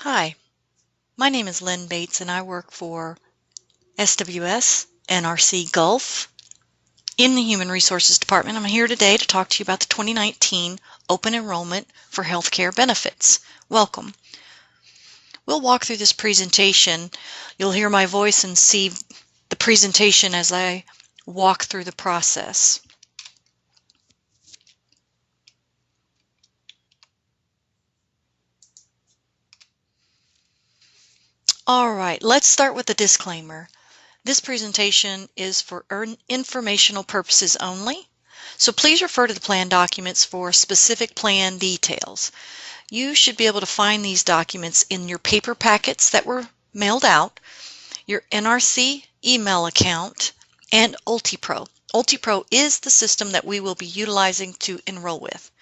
Hi, my name is Lynn Bates and I work for SWS, NRC Gulf in the Human Resources Department. I'm here today to talk to you about the 2019 Open Enrollment for Healthcare Benefits. Welcome. We'll walk through this presentation. You'll hear my voice and see the presentation as I walk through the process. All right, let's start with the disclaimer. This presentation is for informational purposes only, so please refer to the plan documents for specific plan details. You should be able to find these documents in your paper packets that were mailed out, your NRC email account, and UltiPro. UltiPro is the system that we will be utilizing to enroll with.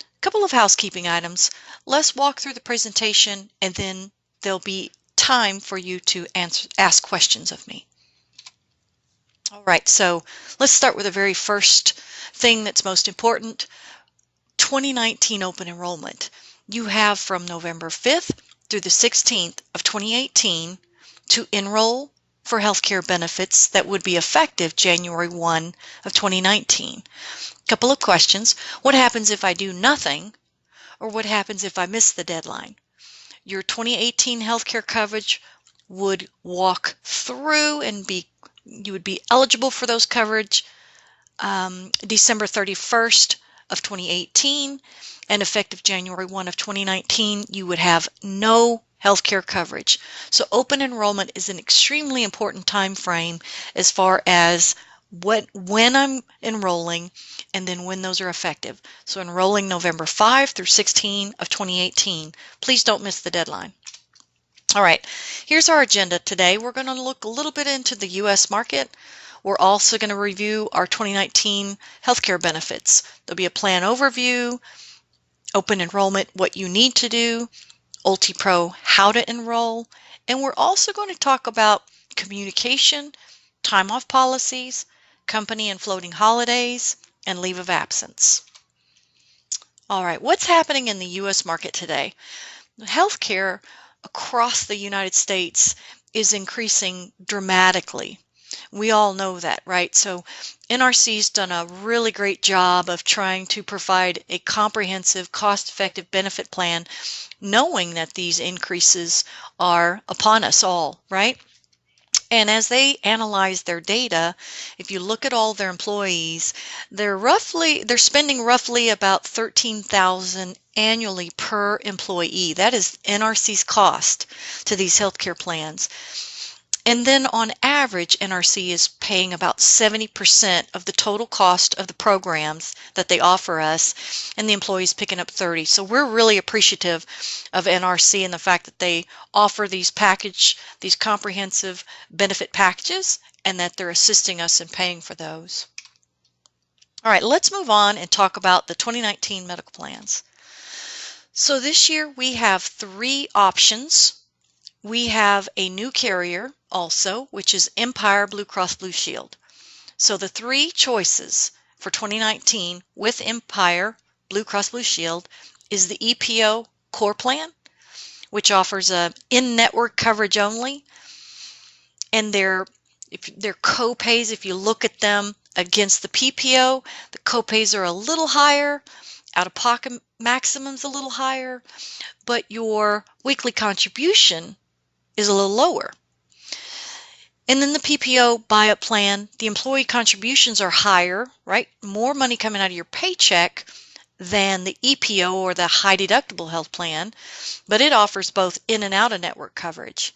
A couple of housekeeping items. Let's walk through the presentation and then there'll be time for you to ask questions of me. All right, so let's start with the very first thing that's most important. 2019 open enrollment. You have from November 5th through the 16th of 2018 to enroll for healthcare benefits that would be effective January 1 of 2019. Couple of questions. What happens if I do nothing, or what happens if I miss the deadline? Your 2018 healthcare coverage would walk through and you would be eligible for those coverage December 31st of 2018, and effective January 1 of 2019, you would have no healthcare coverage. So open enrollment is an extremely important time frame as far as when I'm enrolling and then when those are effective. So enrolling November 5 through 16 of 2018. Please don't miss the deadline. All right, here's our agenda today. We're going to look a little bit into the U.S. market. We're also going to review our 2019 healthcare benefits. There'll be a plan overview, open enrollment, what you need to do, UltiPro, how to enroll, and we're also going to talk about communication, time off policies, company and floating holidays, and leave of absence. All right, what's happening in the U.S. market today? Healthcare across the United States is increasing dramatically. We all know that, right? So NRC's done a really great job of trying to provide a comprehensive, cost-effective benefit plan, knowing that these increases are upon us all, right? And as they analyze their data, if you look at all their employees, they're spending roughly about $13,000 annually per employee. That is NRC's cost to these healthcare plans. And then on average, NRC is paying about 70% of the total cost of the programs that they offer us, and the employees picking up 30. So we're really appreciative of NRC and the fact that they offer these comprehensive benefit packages, and that they're assisting us in paying for those. All right, let's move on and talk about the 2019 medical plans. So this year we have 3 options. We have a new carrier also, which is Empire Blue Cross Blue Shield. So the 3 choices for 2019 with Empire Blue Cross Blue Shield is the EPO Core Plan, which offers a in-network coverage only, and their co-pays, if you look at them against the PPO, the co-pays are a little higher, out-of-pocket maximum's a little higher, but your weekly contribution is a little lower. And then the PPO buy-up plan, the employee contributions are higher, right? More money coming out of your paycheck than the EPO or the high deductible health plan, but it offers both in and out of network coverage.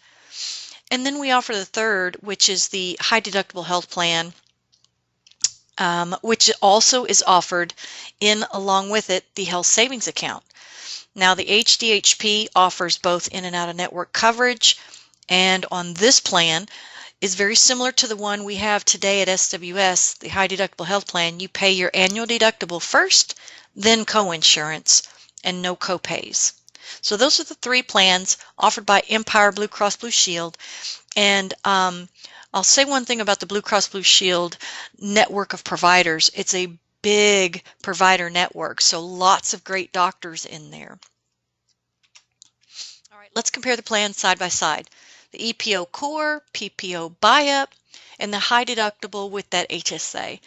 And then we offer the third, which is the high deductible health plan, which also is offered along with it the health savings account. Now the HDHP offers both in and out of network coverage, and on this plan is very similar to the one we have today at SWS, the high deductible health plan. You pay your annual deductible first, then co-insurance, and no co-pays. So those are the 3 plans offered by Empire Blue Cross Blue Shield. And I'll say one thing about the Blue Cross Blue Shield network of providers. It's a big provider network, so lots of great doctors in there. let's compare the plans side by side. The EPO core, PPO buy-up, and the high deductible with that HSA.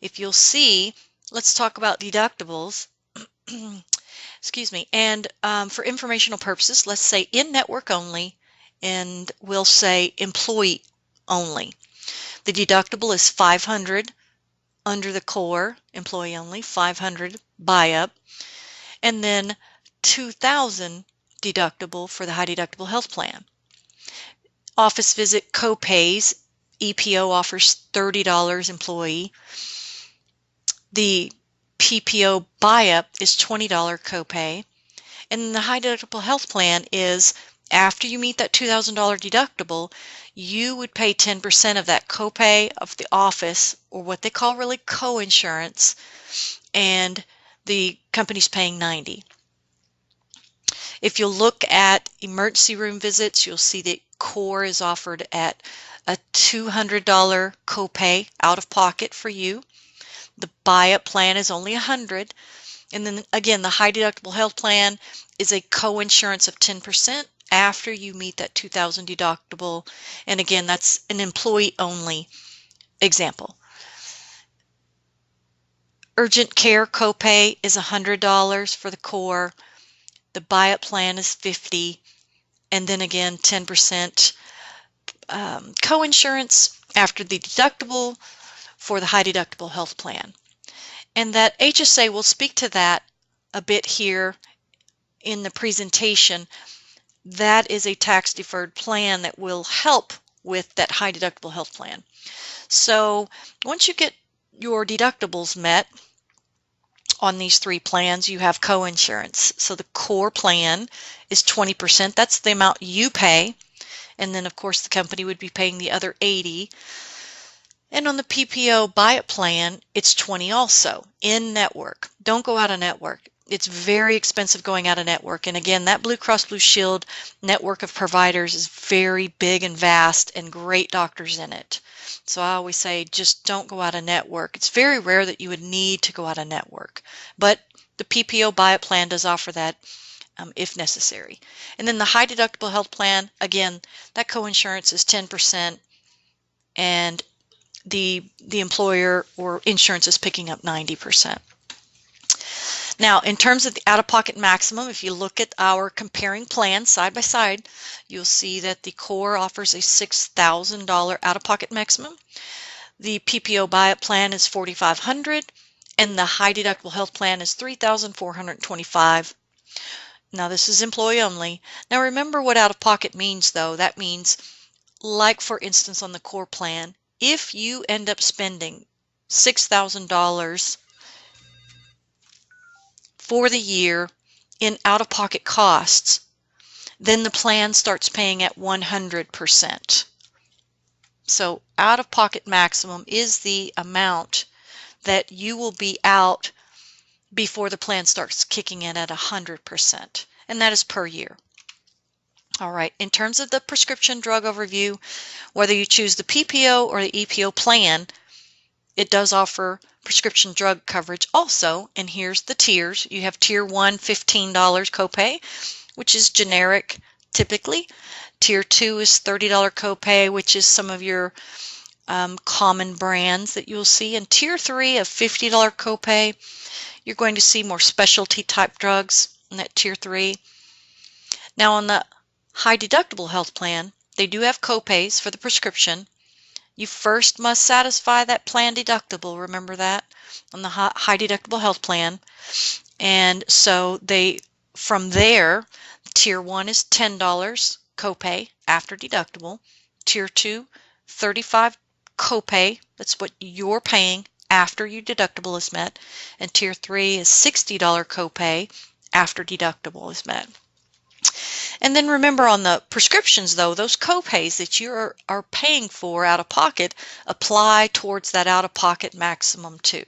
If you'll see, let's talk about deductibles. Excuse me. And for informational purposes, let's say in-network only, and we'll say employee only. The deductible is $500 under the core, employee only, $500 buy-up, and then $2,000 deductible for the high deductible health plan. Office visit copays, EPO offers $30 employee. The PPO buy-up is $20 copay. And the high deductible health plan is, after you meet that $2,000 deductible, you would pay 10% of that copay of the office, or what they call really co-insurance, and the company's paying $90. If you'll look at emergency room visits, you'll see that core is offered at a $200 copay out of pocket for you. The buy-up plan is only $100. And then again, the high deductible health plan is a co-insurance of 10% after you meet that $2,000 deductible. And again, that's an employee only example. Urgent care copay is $100 for the core. The buy-up plan is $50, and then again 10% co-insurance after the deductible for the high deductible health plan. And that HSA, we'll speak to that a bit here in the presentation. That is a tax-deferred plan that will help with that high deductible health plan. So once you get your deductibles met on these three plans, you have co-insurance. So the core plan is 20%. That's the amount you pay. And then, of course, the company would be paying the other 80. And on the PPO buy-up plan, it's 20 also, in network. Don't go out of network. It's very expensive going out of network. And again, that Blue Cross Blue Shield network of providers is very big and vast, and great doctors in it. So I always say, just don't go out of network. It's very rare that you would need to go out of network. But the PPO buy-up plan does offer that if necessary. And then the high deductible health plan, again, that co-insurance is 10%, and the employer or insurance is picking up 90%. Now, in terms of the out-of-pocket maximum, if you look at our comparing plans side by side, you'll see that the core offers a $6,000 out-of-pocket maximum. The PPO buy-up plan is $4,500, and the high deductible health plan is $3,425. Now, this is employee only. Now, remember what out-of-pocket means, though. That means, like for instance on the core plan, if you end up spending $6,000 for the year in out-of-pocket costs, then the plan starts paying at 100%. So out-of-pocket maximum is the amount that you will be out before the plan starts kicking in at 100%, and that is per year. All right, in terms of the prescription drug overview, whether you choose the PPO or the EPO plan, it does offer prescription drug coverage also, and here's the tiers. You have Tier 1, $15 copay, which is generic typically. Tier 2 is $30 copay, which is some of your common brands that you'll see. And Tier 3 of $50 copay, you're going to see more specialty type drugs in that Tier 3. Now on the high deductible health plan, they do have copays for the prescription. You first must satisfy that plan deductible, remember that, on the high deductible health plan. And so from there, Tier 1 is $10 copay after deductible. Tier 2, $35 copay, that's what you're paying after your deductible is met. And Tier 3 is $60 copay after deductible is met. And then remember on the prescriptions, though, those copays that you are paying for out of pocket apply towards that out-of-pocket maximum too.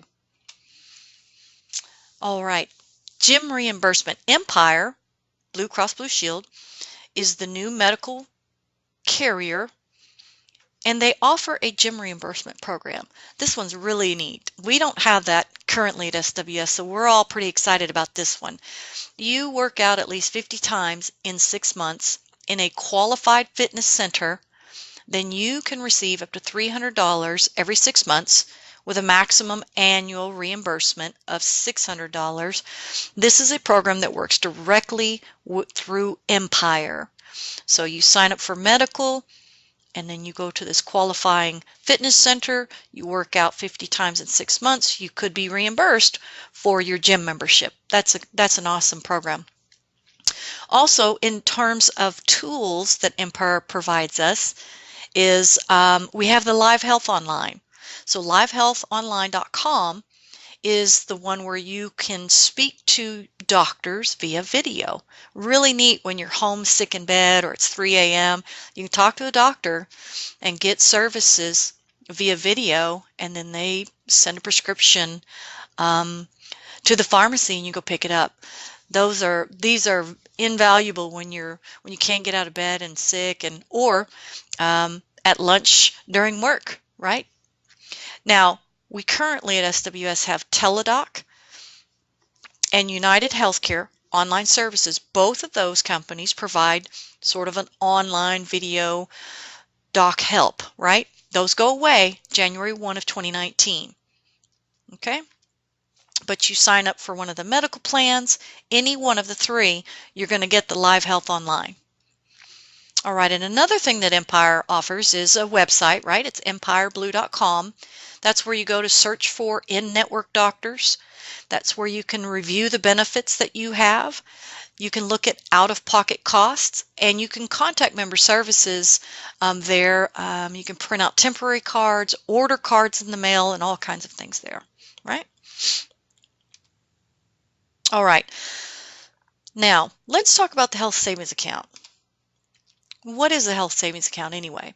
All right, gym reimbursement. Empire, Blue Cross Blue Shield, is the new medical carrier, and they offer a gym reimbursement program. This one's really neat. We don't have that currently at SWS, so we're all pretty excited about this one. You work out at least 50 times in 6 months, in a qualified fitness center, then you can receive up to $300 every 6 months with a maximum annual reimbursement of $600. This is a program that works directly through Empire. So you sign up for medical, and then you go to this qualifying fitness center, you work out 50 times in 6 months, you could be reimbursed for your gym membership. That's an awesome program. Also, in terms of tools that Empire provides us, is we have the Live Health Online. So livehealthonline.com is the one where you can speak to doctors via video. Really neat when you're home sick in bed or it's 3 a.m. You can talk to a doctor and get services via video, and then they send a prescription to the pharmacy and you go pick it up. These are invaluable when you can't get out of bed and sick, or at lunch during work, right? Now, we currently at SWS have Teladoc and United Healthcare online services. Both of those companies provide sort of an online video doc help, right? Those go away January 1 of 2019. Okay? But you sign up for one of the medical plans, any one of the three, you're going to get the Live Health Online. All right, and another thing that Empire offers is a website, right? It's empireblue.com. That's where you go to search for in-network doctors. That's where you can review the benefits that you have. You can look at out-of-pocket costs, and you can contact member services there. You can print out temporary cards, order cards in the mail, and all kinds of things there, right? All right. Now, let's talk about the health savings account. What is a health savings account anyway?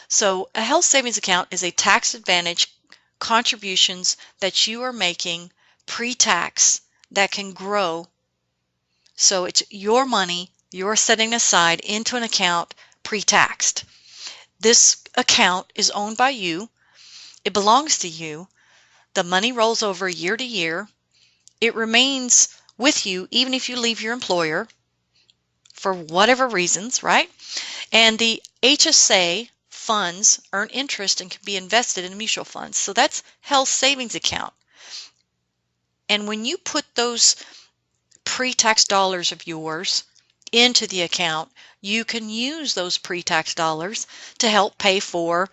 So a health savings account is a tax advantage contributions that you are making pre-tax that can grow. So it's your money you're setting aside into an account pre-taxed. This account is owned by you. It belongs to you. The money rolls over year to year. It remains with you even if you leave your employer for whatever reasons, right? And the HSA funds earn interest and can be invested in mutual funds. So that's health savings account. And when you put those pre-tax dollars of yours into the account, you can use those pre-tax dollars to help pay for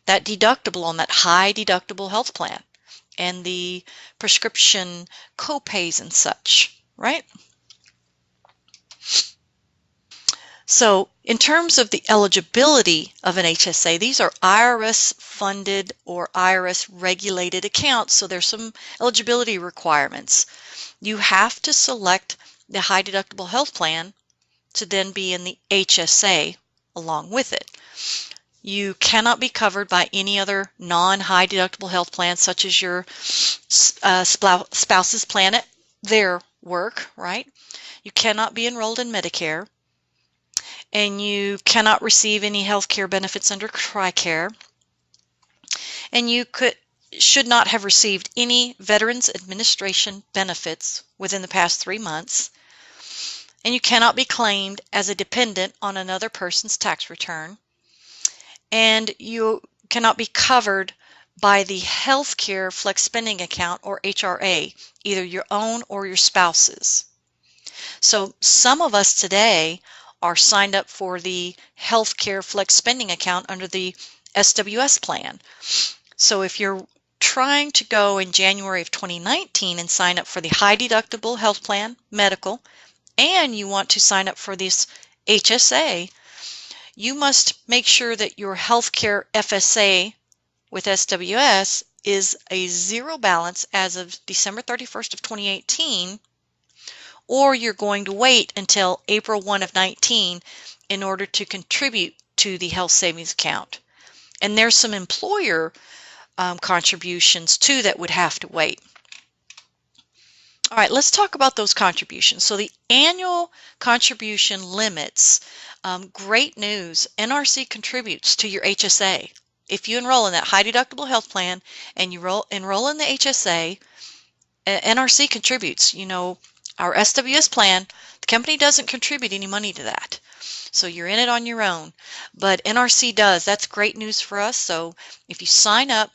that deductible on that high deductible health plan and the prescription co-pays and such, right? So in terms of the eligibility of an HSA, these are IRS funded or IRS regulated accounts, so there's some eligibility requirements. You have to select the high deductible health plan to then be in the HSA along with it. You cannot be covered by any other non-high deductible health plan, such as your spouse's plan at their work, right? You cannot be enrolled in Medicare, and you cannot receive any health care benefits under TRICARE, and you should not have received any Veterans Administration benefits within the past 3 months, and you cannot be claimed as a dependent on another person's tax return, and you cannot be covered by the Healthcare Flex Spending Account, or HRA, either your own or your spouse's. So some of us today are signed up for the Healthcare Flex Spending Account under the SWS plan. So if you're trying to go in January of 2019 and sign up for the high deductible health plan, medical, and you want to sign up for this HSA, you must make sure that your healthcare FSA with SWS is a zero balance as of December 31st of 2018, or you're going to wait until April 1 of 19 in order to contribute to the health savings account. And there's some employer contributions too that would have to wait. All right, let's talk about those contributions. So the annual contribution limits, great news, NRC contributes to your HSA. If you enroll in that high deductible health plan and you enroll in the HSA, NRC contributes. You know, our SWS plan, The company doesn't contribute any money to that. So you're in it on your own. But NRC does. That's great news for us. So if you sign up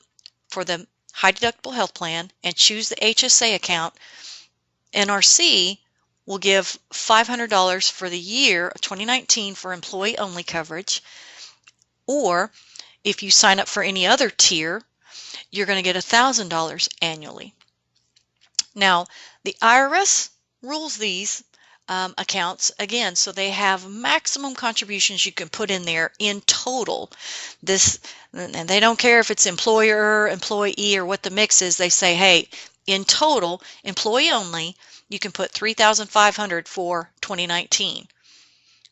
for the high deductible health plan and choose the HSA account, NRC will give $500 for the year of 2019 for employee only coverage. Or if you sign up for any other tier, you're going to get $1,000 annually. Now, the IRS rules these accounts again, so they have maximum contributions you can put in there in total. And they don't care if it's employer, employee, or what the mix is. They say, hey, in total, employee only, you can put $3,500 for 2019.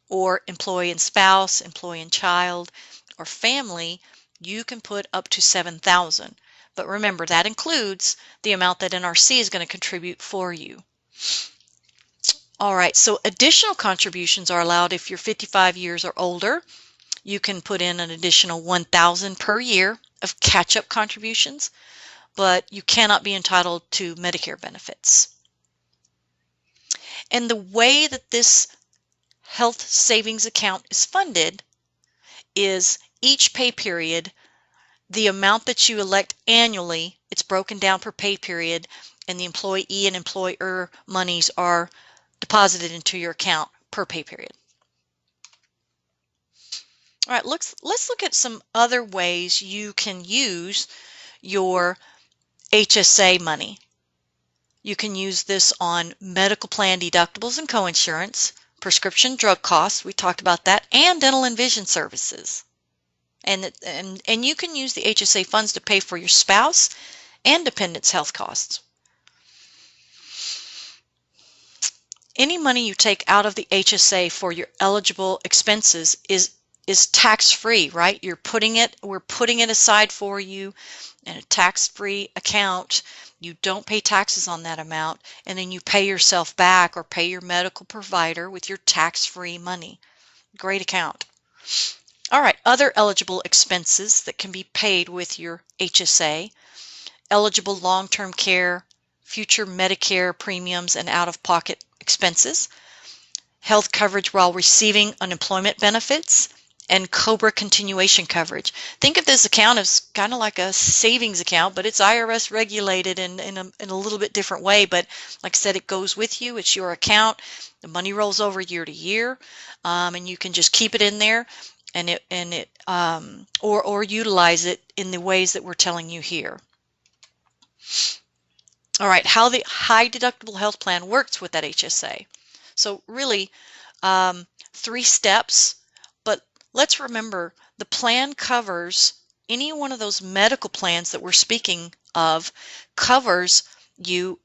Or employee and spouse, employee and child, or family, you can put up to $7,000. But remember, that includes the amount that NRC is going to contribute for you. All right, so additional contributions are allowed if you're 55 years or older. You can put in an additional $1,000 per year of catch-up contributions, but you cannot be entitled to Medicare benefits. And the way that this health savings account is funded is each pay period, the amount that you elect annually, it's broken down per pay period, and the employee and employer monies are deposited into your account per pay period. All right, let's look at some other ways you can use your HSA money. You can use this on medical plan deductibles and coinsurance, prescription drug costs, we talked about that, and dental and vision services. And you can use the HSA funds to pay for your spouse and dependents' health costs. Any money you take out of the HSA for your eligible expenses is tax-free, right? We're putting it aside for you in a tax-free account. You don't pay taxes on that amount, and then you pay yourself back or pay your medical provider with your tax-free money. Great account. All right, other eligible expenses that can be paid with your HSA: eligible long-term care, future Medicare premiums and out-of-pocket expenses, health coverage while receiving unemployment benefits, and COBRA continuation coverage. Think of this account as kind of like a savings account, but it's IRS regulated in a little bit different way. But like I said, it goes with you. It's your account. The money rolls over year to year, and you can just keep it in there or utilize it in the ways that we're telling you here. All right, how the high deductible health plan works with that HSA. So really 3 steps, but let's remember the plan covers any one of those medical plans that we're speaking of, covers you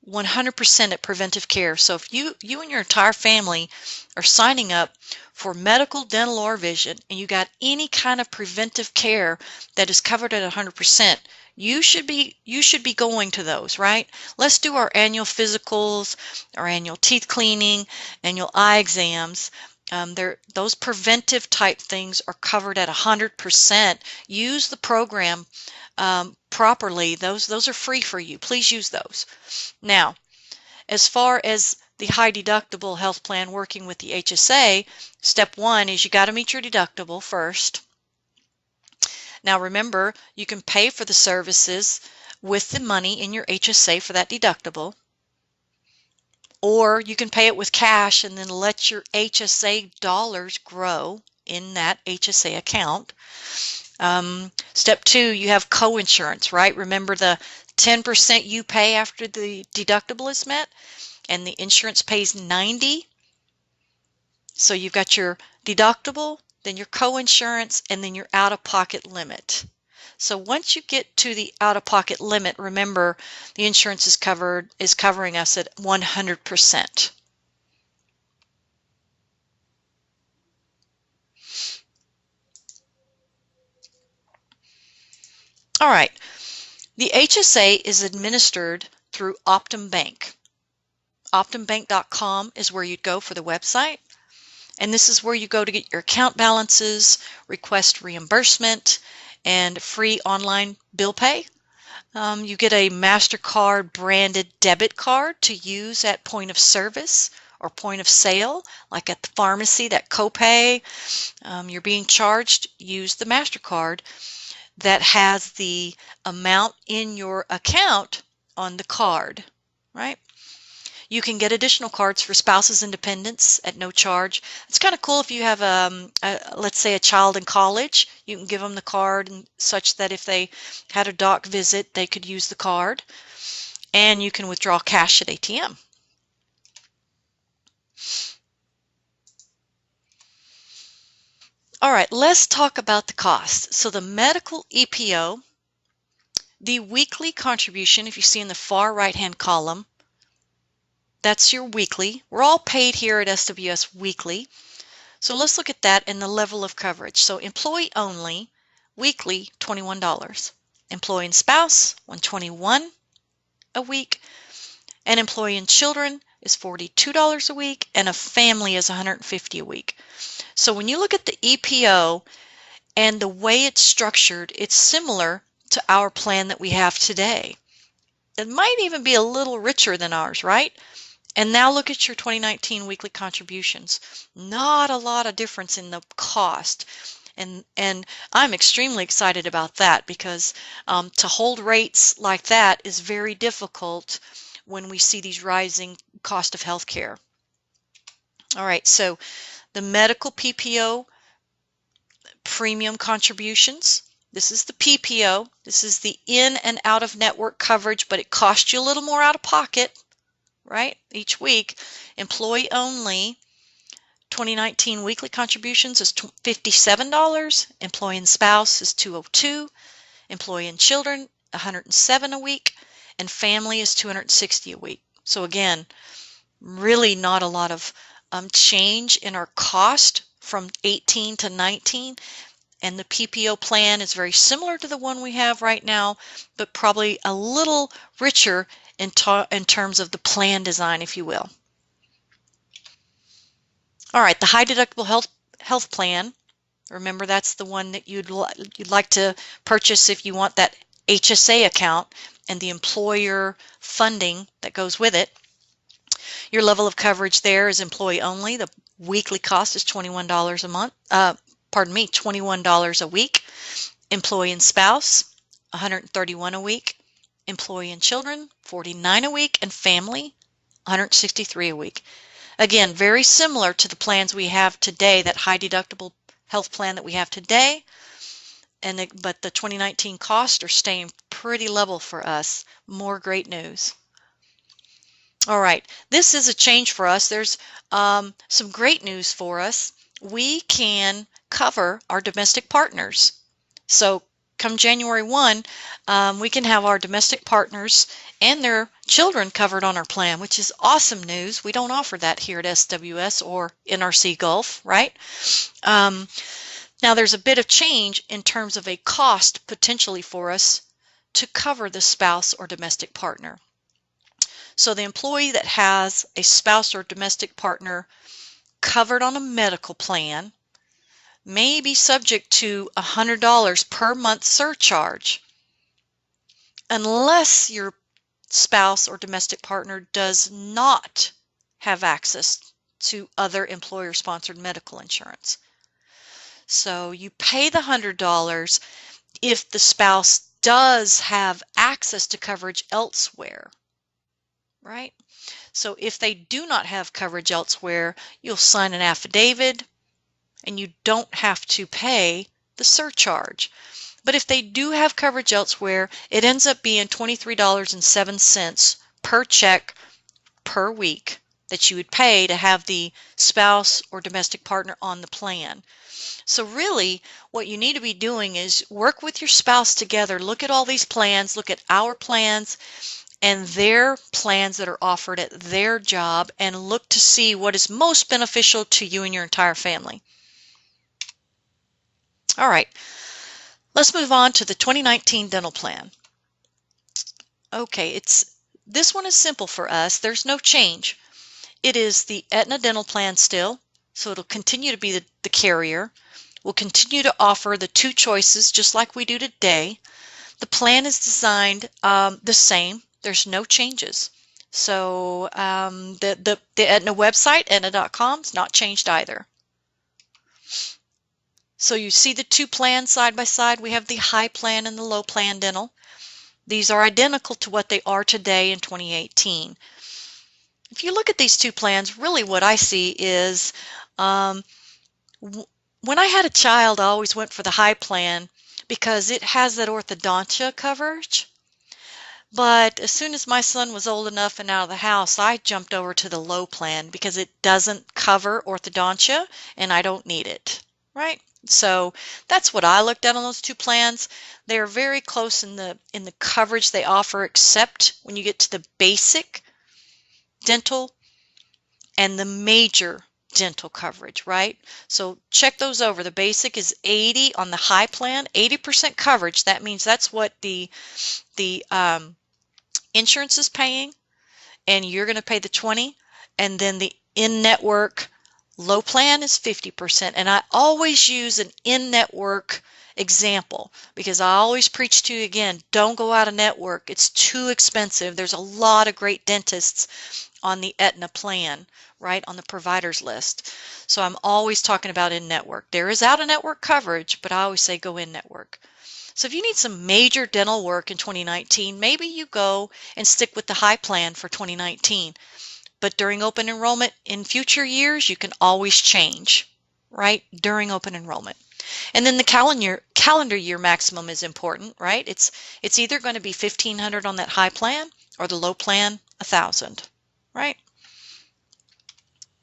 100% at preventive care. So if you and your entire family are signing up for medical, dental, or vision, and you got any kind of preventive care that is covered at 100%, you should be going to those, right? Let's do our annual physicals, our annual teeth cleaning, annual eye exams. Those preventive type things are covered at 100%. Use the program properly. Those are free for you. Please use those. Now, as far as the high deductible health plan working with the HSA, step 1 is you got to meet your deductible first. Now remember, you can pay for the services with the money in your HSA for that deductible, or you can pay it with cash and then let your HSA dollars grow in that HSA account. Step 2, you have coinsurance, right? Remember the 10% you pay after the deductible is met, and the insurance pays 90%. So you've got your deductible, then your coinsurance, and then your out-of-pocket limit. So once you get to the out-of-pocket limit, remember the insurance is covering us at 100%. All right, the HSA is administered through Optum Bank. OptumBank.com is where you'd go for the website. And this is where you go to get your account balances, request reimbursement, and free online bill pay. You get a MasterCard branded debit card to use at point of service or point of sale, like at the pharmacy, that copay, you're being charged, use the MasterCard that has the amount in your account on the card, right? You can get additional cards for spouses and dependents at no charge. It's kind of cool if you have, let's say, a child in college. You can give them the card and such that if they had a doc visit, they could use the card. And you can withdraw cash at ATM. All right, let's talk about the cost. So the medical EPO, the weekly contribution, if you see in the far right-hand column, that's your weekly. We're all paid here at SWS weekly. So let's look at that and the level of coverage. So employee only, weekly, $21. Employee and spouse, $121 a week. And employee and children is $42 a week. And a family is $150 a week. So when you look at the EPO and the way it's structured, it's similar to our plan that we have today. It might even be a little richer than ours, right? And now look at your 2019 weekly contributions. Not a lot of difference in the cost. And I'm extremely excited about that because to hold rates like that is very difficult when we see these rising cost of health care. All right, so the medical PPO premium contributions. This is the PPO. This is the in and out of network coverage, but it costs you a little more out of pocket, right, each week. Employee only 2019 weekly contributions is $57. Employee and spouse is $202. Employee and children $107 a week, and family is $260 a week. So again, really not a lot of change in our cost from 18 to 19. And the PPO plan is very similar to the one we have right now, but probably a little richer in terms of the plan design, if you will. All right, the high deductible health plan. Remember, that's the one that you'd like to purchase if you want that HSA account and the employer funding that goes with it. Your level of coverage there is employee only. The weekly cost is $21 a month. $21 a week. Employee and spouse, $131 a week. Employee and children, $49 a week, and family, $163 a week. Again, very similar to the plans we have today, that high deductible health plan that we have today, but the 2019 costs are staying pretty level for us. More great news. All right, this is a change for us. There's some great news for us. We can cover our domestic partners. So come January 1, we can have our domestic partners and their children covered on our plan, which is awesome news. We don't offer that here at SWS or NRC Gulf, right? Now there's a bit of change in terms of a cost potentially for us to cover the spouse or domestic partner. So the employee that has a spouse or domestic partner covered on a medical plan may be subject to $100 per month surcharge unless your spouse or domestic partner does not have access to other employer-sponsored medical insurance. So you pay the $100 if the spouse does have access to coverage elsewhere, right? So if they do not have coverage elsewhere, you'll sign an affidavit and you don't have to pay the surcharge. But if they do have coverage elsewhere, it ends up being $23.07 per check per week that you would pay to have the spouse or domestic partner on the plan. So really, what you need to be doing is work with your spouse together. Look at all these plans, look at our plans and their plans that are offered at their job, and look to see what is most beneficial to you and your entire family. All right, let's move on to the 2019 dental plan. Okay, this one is simple for us. There's no change. It is the Aetna dental plan still, so it'll continue to be the carrier. We'll continue to offer the two choices just like we do today. The plan is designed the same. There's no changes. So the Aetna website, Aetna.com, is not changed either. So you see the two plans side by side. We have the high plan and the low plan dental. These are identical to what they are today in 2018. If you look at these two plans, really what I see is when I had a child, I always went for the high plan because it has that orthodontia coverage. But as soon as my son was old enough and out of the house, I jumped over to the low plan because it doesn't cover orthodontia and I don't need it, right? So that's what I looked at on those two plans. They are very close in the coverage they offer, except when you get to the basic dental and the major dental coverage, right? So check those over. The basic is 80 on the high plan, 80% coverage. That means that's what the insurance is paying, and you're going to pay the 20, and then the in-network low plan is 50%. And I always use an in-network example because I always preach to you again, don't go out of network. It's too expensive. There's a lot of great dentists on the Aetna plan, right, on the providers list. So I'm always talking about in-network. There is out-of-network coverage, but I always say go in-network. So if you need some major dental work in 2019, maybe you go and stick with the high plan for 2019. But during open enrollment in future years, you can always change, right, during open enrollment. And then the calendar year maximum is important, right? It's either going to be $1,500 on that high plan or the low plan $1,000, right?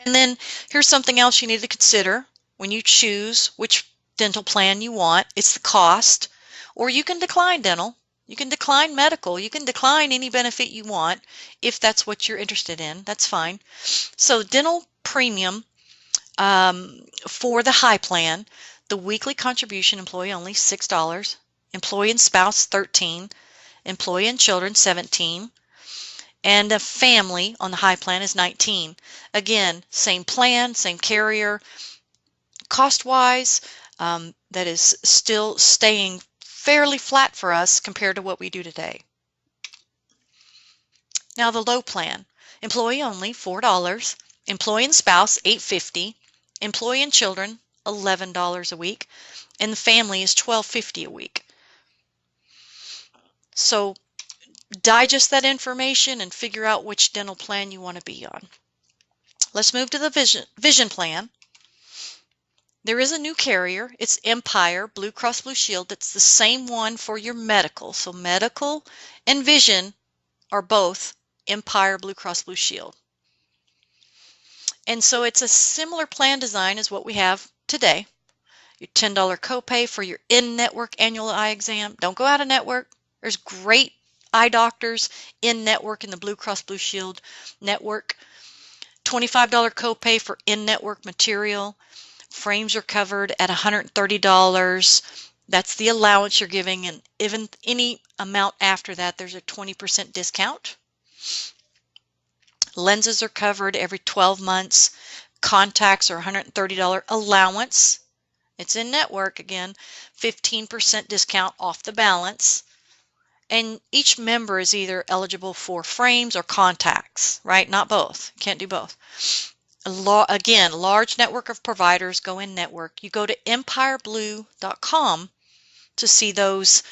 And then here's something else you need to consider when you choose which dental plan you want. It's the cost, or you can decline dental. You can decline medical. You can decline any benefit you want if that's what you're interested in. That's fine. So dental premium for the high plan, the weekly contribution, employee only, $6. Employee and spouse, $13. Employee and children, $17. And a family on the high plan is $19. Again, same plan, same carrier. Cost-wise, that is still staying fairly flat for us compared to what we do today. Now the low plan, employee only, $4, employee and spouse, $8.50, employee and children, $11 a week, and the family is $12.50 a week. So digest that information and figure out which dental plan you want to be on. Let's move to the vision plan. There is a new carrier. It's Empire Blue Cross Blue Shield. It's the same one for your medical. So medical and vision are both Empire Blue Cross Blue Shield. And so it's a similar plan design as what we have today. Your $10 copay for your in-network annual eye exam. Don't go out of network. There's great eye doctors in-network in the Blue Cross Blue Shield network. $25 copay for in-network material. Frames are covered at $130. That's the allowance you're giving, and even any amount after that, there's a 20% discount. Lenses are covered every 12 months. Contacts are $130 allowance. It's in network again, 15% discount off the balance. And each member is either eligible for frames or contacts, right? Not both. Can't do both. Again, large network of providers go in network. You go to empireblue.com to see those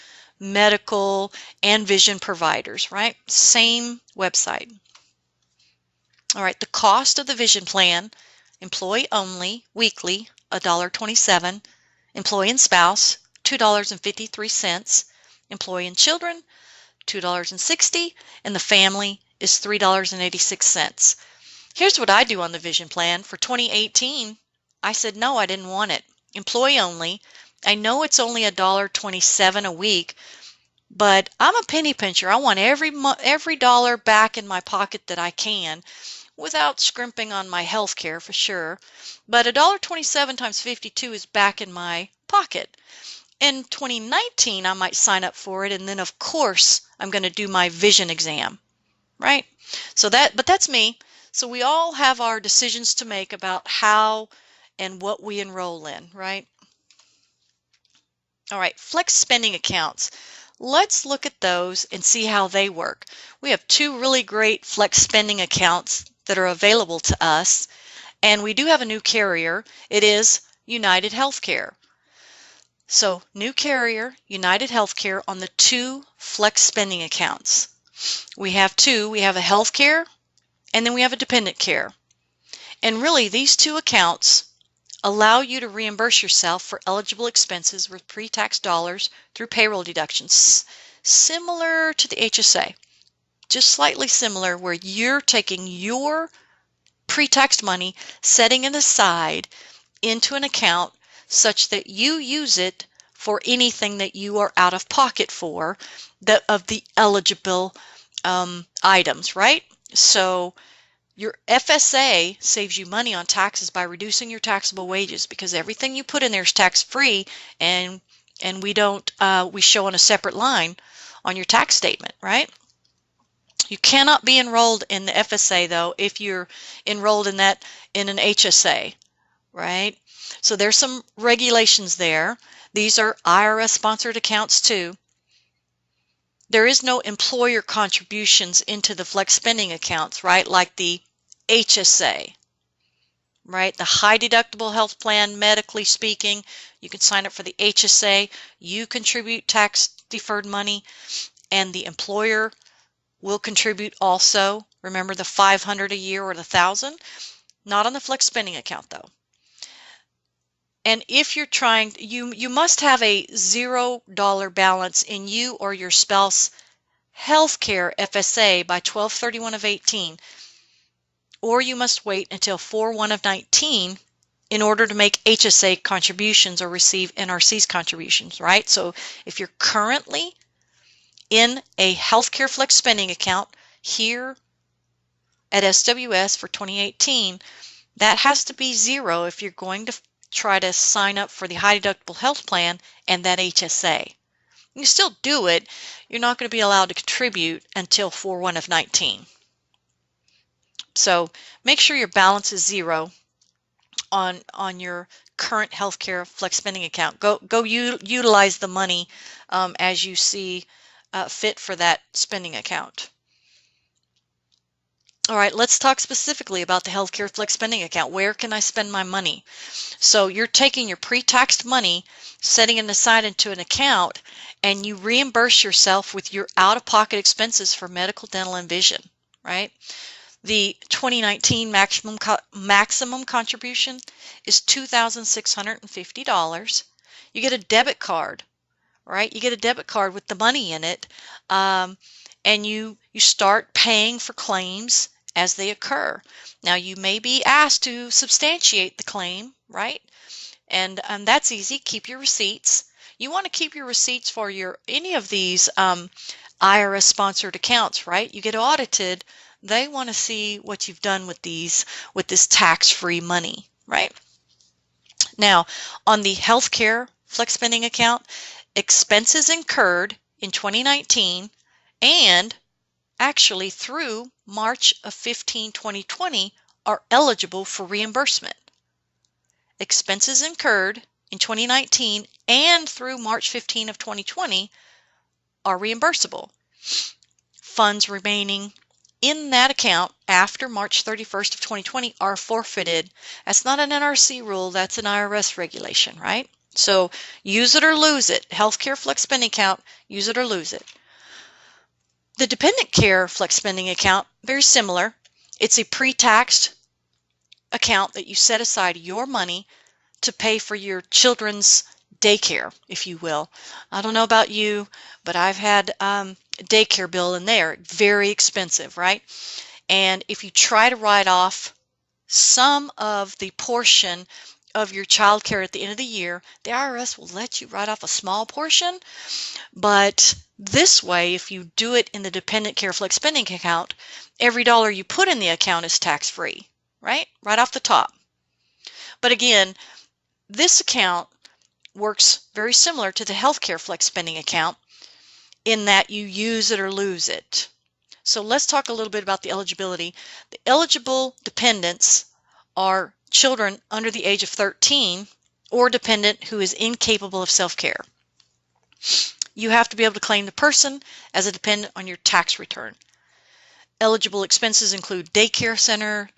medical and vision providers, right? Same website. All right, the cost of the vision plan, employee only, weekly, $1.27. Employee and spouse, $2.53. Employee and children, $2.60. And the family is $3.86. Here's what I do on the vision plan. For 2018, I said no, I didn't want it. Employee only. I know it's only $1.27 a week, but I'm a penny pincher. I want every dollar back in my pocket that I can without scrimping on my health care for sure. But $1.27 times 52 is back in my pocket. In 2019, I might sign up for it, and then of course I'm going to do my vision exam, right? But that's me. So we all have our decisions to make about how and what we enroll in, right? All right, flex spending accounts. let's look at those and see how they work. We have two really great flex spending accounts that are available to us, and we do have a new carrier. It is United Healthcare. So new carrier, United Healthcare, on the two flex spending accounts. We have two. We have a healthcare and then we have a dependent care. And really these two accounts allow you to reimburse yourself for eligible expenses with pre-tax dollars through payroll deductions, similar to the HSA, just slightly similar, where you're taking your pre-tax money, setting it aside into an account such that you use it for anything that you are out of pocket for of the eligible items, right? So your FSA saves you money on taxes by reducing your taxable wages, because everything you put in there is tax-free, and we show on a separate line on your tax statement, right? You cannot be enrolled in the FSA though if you're enrolled in an HSA, right? So there's some regulations there. These are IRS sponsored accounts too. There is no employer contributions into the flex spending accounts, right? Like the HSA, right? The high deductible health plan, medically speaking, you can sign up for the HSA. You contribute tax deferred money, and the employer will contribute also. Remember the $500 a year or the $1,000? Not on the flex spending account though. And if you're trying, you must have a $0 balance in you or your spouse healthcare FSA by 12/31 of 18, or you must wait until 4/1 of 19 in order to make HSA contributions or receive NRC's contributions, right? So if you're currently in a healthcare flex spending account here at SWS for 2018, that has to be 0 if you're going to try to sign up for the high deductible health plan and that HSA. You can still do it. You're not going to be allowed to contribute until 4/1 of 19. So make sure your balance is 0 on your current healthcare flex spending account. Go utilize the money as you see fit for that spending account. All right, let's talk specifically about the healthcare flex spending account. Where can I spend my money? So you're taking your pre-taxed money, setting it aside into an account, and you reimburse yourself with your out-of-pocket expenses for medical, dental, and vision, right? The 2019 maximum contribution is $2,650. You get a debit card, right? You get a debit card with the money in it, and you start paying for claims as they occur. Now you may be asked to substantiate the claim, right? And that's easy. Keep your receipts. You want to keep your receipts for any of these IRS sponsored accounts, right? You get audited. They want to see what you've done with this tax-free money, right? Now on the healthcare flex spending account, expenses incurred in 2019 and actually through March of 2020 are eligible for reimbursement. Expenses incurred in 2019 and through March 15 of 2020 are reimbursable. Funds remaining in that account after March 31st of 2020 are forfeited. That's not an NRC rule, that's an IRS regulation, right? So use it or lose it. Healthcare flex spending account, use it or lose it. The dependent care flex spending account, very similar. It's a pre-taxed account that you set aside your money to pay for your children's daycare, if you will. I don't know about you, but I've had a daycare bill in there. Very expensive, right? And if you try to write off some of the portion of your child care at the end of the year, the IRS will let you write off a small portion. But this way, if you do it in the dependent care flex spending account, every dollar you put in the account is tax-free, right? Right off the top. But again, this account works very similar to the healthcare flex spending account in that you use it or lose it. So let's talk a little bit about the eligibility. The eligible dependents are children under the age of 13 or dependent who is incapable of self-care. You have to be able to claim the person as a dependent on your tax return. Eligible expenses include daycare center,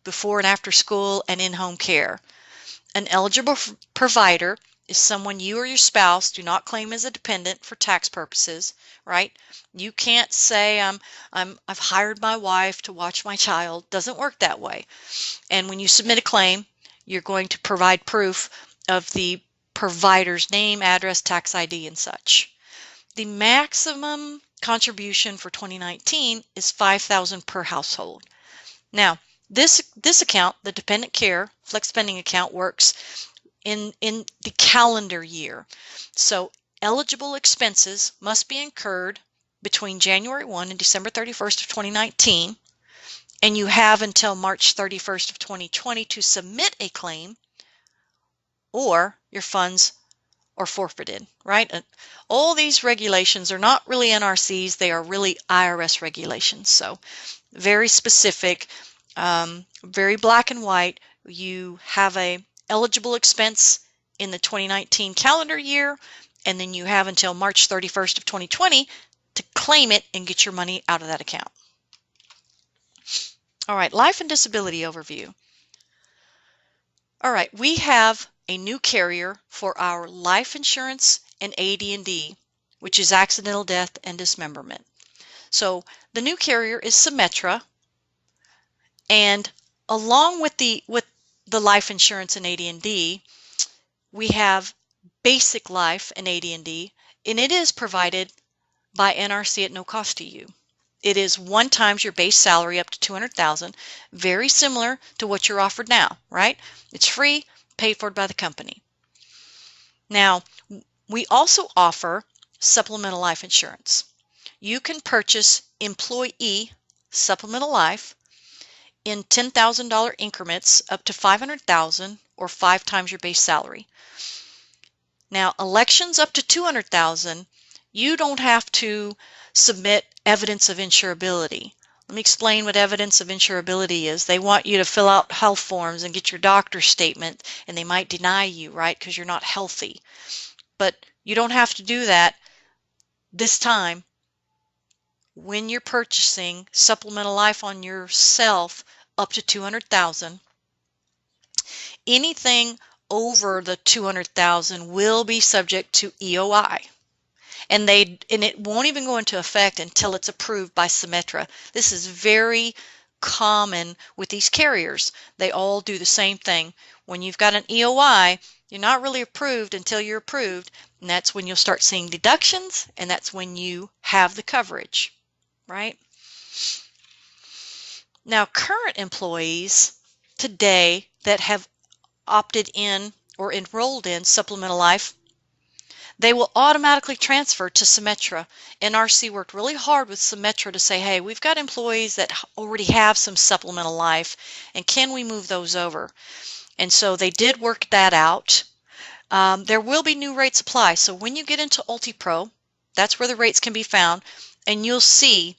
before and after school, and in-home care. An eligible provider is someone you or your spouse do not claim as a dependent for tax purposes, right? You can't say I've hired my wife to watch my child. Doesn't work that way. And when you submit a claim, you're going to provide proof of the provider's name, address, tax ID, and such. The maximum contribution for 2019 is $5,000 per household. Now, this account, the dependent care flex spending account, works in the calendar year. So eligible expenses must be incurred between January 1 and December 31st of 2019, and you have until March 31st of 2020 to submit a claim, or your funds are forfeited, right? And all these regulations are not really NRCs, they are really IRS regulations. So very specific, very black and white. You have a eligible expense in the 2019 calendar year, and then you have until March 31st of 2020 to claim it and get your money out of that account. All right, life and disability overview. All right, we have a new carrier for our life insurance and AD&D, which is accidental death and dismemberment. So the new carrier is Symetra, and along with the life insurance and AD&D, we have basic life and AD&D, and it is provided by NRC at no cost to you. It is 1 times your base salary up to $200,000, very similar to what you're offered now, right? It's free, paid for by the company. Now, we also offer supplemental life insurance. You can purchase employee supplemental life in $10,000 increments up to $500,000 or 5 times your base salary. Now, elections up to $200,000, you don't have to submit evidence of insurability. Let me explain what evidence of insurability is. They want you to fill out health forms and get your doctor's statement, and they might deny you, right, because you're not healthy. But you don't have to do that this time when you're purchasing supplemental life on yourself up to $200,000. Anything over the $200,000 will be subject to EOI. And it won't even go into effect until it's approved by Symetra. This is very common with these carriers. They all do the same thing. When you've got an EOI, you're not really approved until you're approved, and that's when you'll start seeing deductions, and that's when you have the coverage, right? Now, current employees today that have opted in or enrolled in supplemental life, they will automatically transfer to Symetra. NRC worked really hard with Symetra to say, hey, we've got employees that already have some supplemental life, and can we move those over? And so they did work that out. There will be new rates apply. So when you get into UltiPro, that's where the rates can be found, and you'll see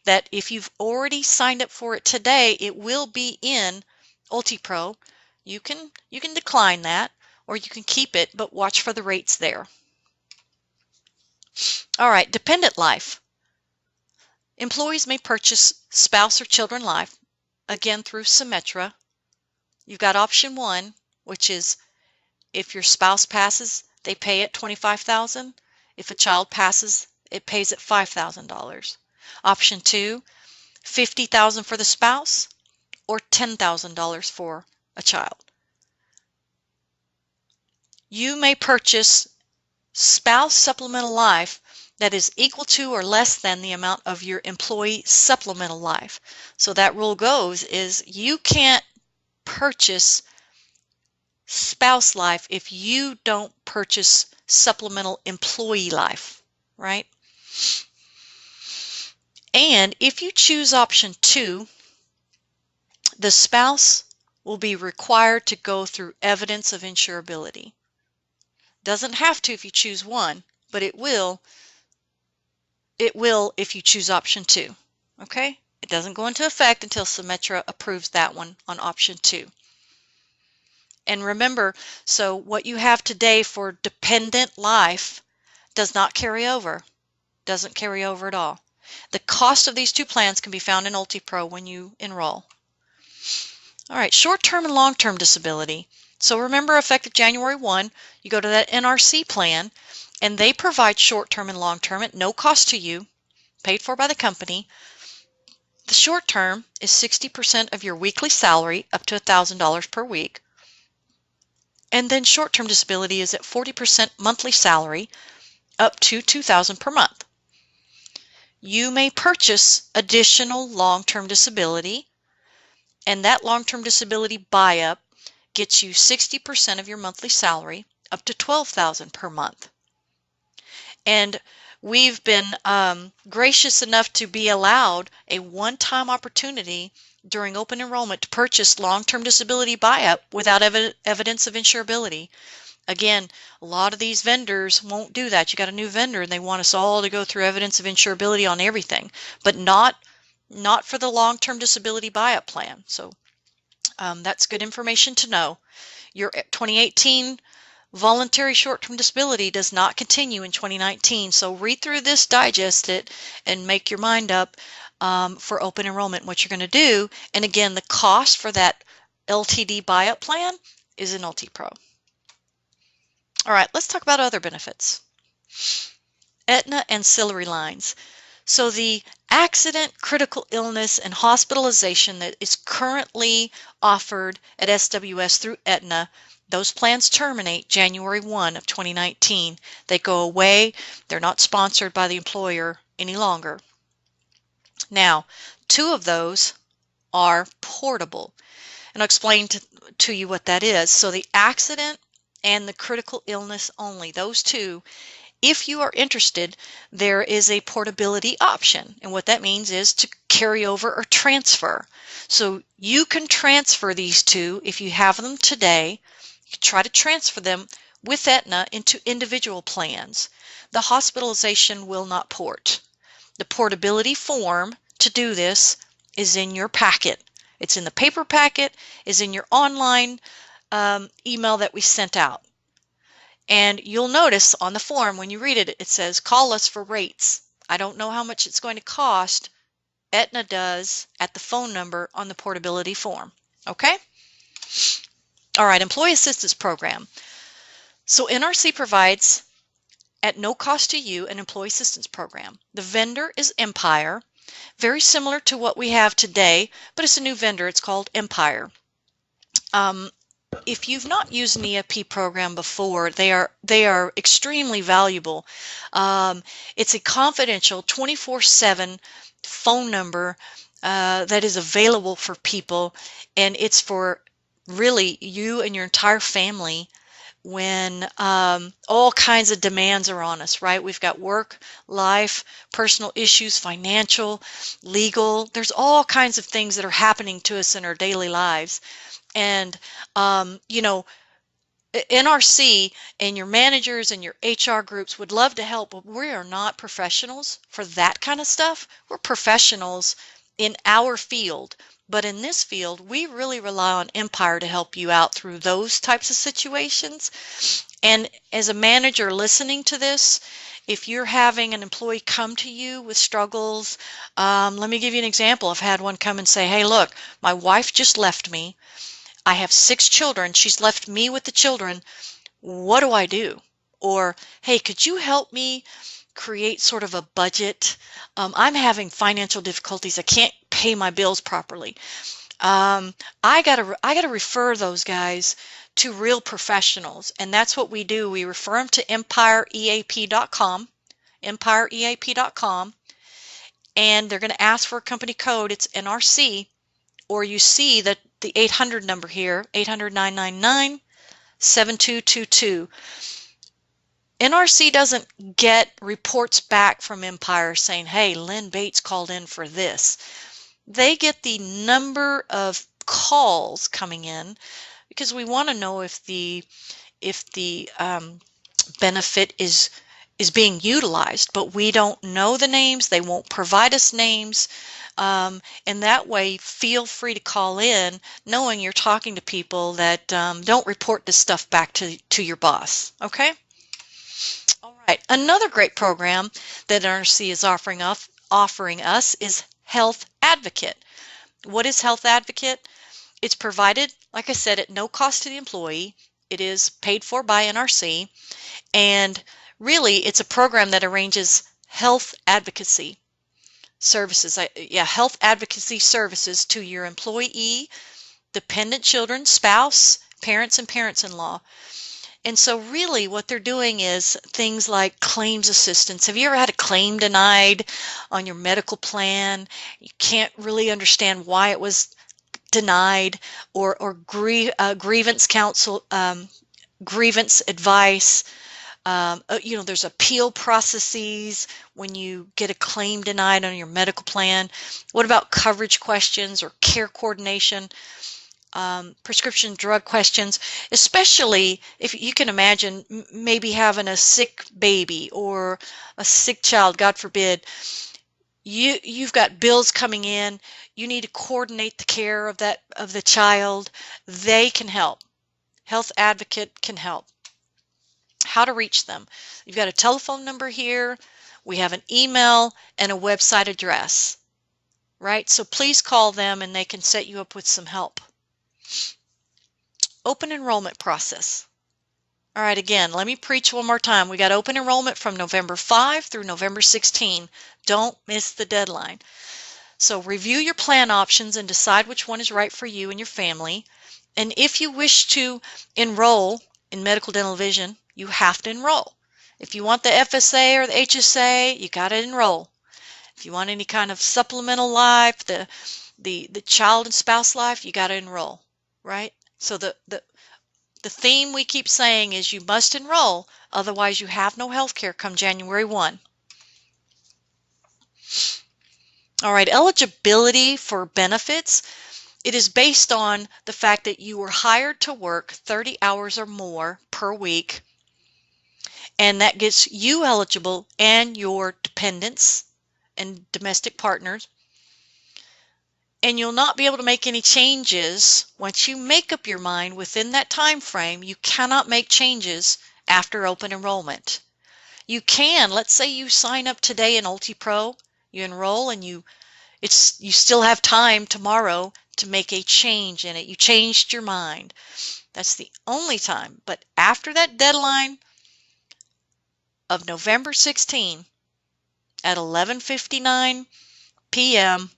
that if you've already signed up for it today, it will be in UltiPro. You can decline that, or you can keep it, but watch for the rates there. All right, dependent life. Employees may purchase spouse or children life, again through Symetra. You've got option 1, which is if your spouse passes, they pay at $25,000. If a child passes, it pays at $5,000. Option 2, $50,000 for the spouse or $10,000 for a child. You may purchase spouse supplemental life that is equal to or less than the amount of your employee supplemental life. So that rule goes is you can't purchase spouse life if you don't purchase supplemental employee life, right? And if you choose option 2, the spouse will be required to go through evidence of insurability. Doesn't have to if you choose 1, but it will if you choose option 2. Okay? It doesn't go into effect until Symetra approves that one on option 2. And remember, so what you have today for dependent life Does not carry over. Doesn't carry over at all. The cost of these two plans can be found in UltiPro when you enroll. All right, short-term and long-term disability. So remember, effective January 1, you go to that NRC plan, and they provide short-term and long-term at no cost to you, paid for by the company. The short-term is 60% of your weekly salary, up to $1,000 per week. And then short-term disability is at 40% monthly salary, up to $2,000 per month. You may purchase additional long-term disability, and that long-term disability buy-up gets you 60% of your monthly salary, up to $12,000 per month. And we've been gracious enough to be allowed a one-time opportunity during open enrollment to purchase long-term disability buy-up without evidence of insurability. Again, a lot of these vendors won't do that. You got a new vendor and they want us all to go through evidence of insurability on everything, but not for the long-term disability buy-up plan. So that's good information to know. Your 2018 voluntary short-term disability does not continue in 2019. So read through this, digest it, and make your mind up for open enrollment, what you're going to do. And again, the cost for that LTD buy-up plan is in UltiPro. All right, let's talk about other benefits. Aetna ancillary lines. So the accident, critical illness, and hospitalization that is currently offered at SWS through Aetna, those plans terminate January 1 of 2019. They go away. They're not sponsored by the employer any longer. Now, two of those are portable, and I'll explain to you what that is. So the accident and the critical illness only, those two, if you are interested, there is a portability option. And what that means is to carry over or transfer. So you can transfer these two if you have them today. You try to transfer them with Aetna into individual plans. The hospitalization will not port. The portability form to do this is in your packet. It's in the paper packet, is in your online email that we sent out. And you'll notice on the form when you read it, it says, call us for rates. I don't know how much it's going to cost. Aetna does at the phone number on the portability form. Okay? All right, Employee Assistance Program. So NRC provides, at no cost to you, an employee assistance program. The vendor is Empire, very similar to what we have today, but it's a new vendor. It's called Empire. If you've not used an EAP program before, they are extremely valuable. It's a confidential 24/7 phone number that is available for people, and it's for really you and your entire family when all kinds of demands are on us, right? We've got work, life, personal issues, financial, legal. There's all kinds of things that are happening to us in our daily lives. And, you know, NRC and your managers and your HR groups would love to help, but we are not professionals for that kind of stuff. We're professionals in our field. But in this field, we really rely on Empire to help you out through those types of situations. And as a manager listening to this, if you're having an employee come to you with struggles, let me give you an example. I've had one come and say, hey, look, my wife just left me. I have 6 children. She's left me with the children. What do I do? Or, hey, could you help me create sort of a budget? I'm having financial difficulties. I can't pay my bills properly. I gotta refer those guys to real professionals, and that's what we do. We refer them to empireeap.com, empireeap.com, and they're going to ask for a company code. It's NRC, or you see that the 800 number here, 800-999-7222. NRC doesn't get reports back from Empire saying, hey, Lynn Bates called in for this. They get the number of calls coming in because we want to know if the benefit is being utilized, but we don't know the names. They won't provide us names. And that way, feel free to call in knowing you're talking to people that don't report this stuff back to your boss. Okay? All right, Another great program that NRC is offering us is Health Advocate. What is Health Advocate? It's provided, like I said, at no cost to the employee. It is paid for by NRC, and really it's a program that arranges health advocacy services, health advocacy services to your employee, dependent children, spouse, parents, and parents-in-law. And so really what they're doing is things like claims assistance. Have you ever had a claim denied on your medical plan? You can't really understand why it was denied, or grievance counsel, grievance advice. There's appeal processes when you get a claim denied on your medical plan. What about coverage questions or care coordination? Prescription drug questions, especially if you can imagine maybe having a sick baby or a sick child, God forbid. You've got bills coming in. You need to coordinate the care of the child. They can help. Health Advocate can help. How to reach them? You've got a telephone number here. We have an email and a website address, right? So please call them and they can set you up with some help. Open enrollment process. All right, again, let me preach one more time. We got open enrollment from November 5 through November 16. Don't miss the deadline. So review your plan options and decide which one is right for you and your family. And if you wish to enroll in medical dental vision, you have to enroll. If you want the FSA or the HSA, you got to enroll. If you want any kind of supplemental life, the child and spouse life, you got to enroll, right? So the theme we keep saying is you must enroll, otherwise you have no health care come January 1. All right, eligibility for benefits. It is based on the fact that you were hired to work 30 hours or more per week, and that gets you eligible and your dependents and domestic partners. And you'll not be able to make any changes once you make up your mind within that time frame. You cannot make changes after open enrollment. You can, let's say you sign up today in UltiPro, you enroll, and you still have time tomorrow to make a change in it. You changed your mind. That's the only time. But after that deadline of November 16 at 11:59 p.m.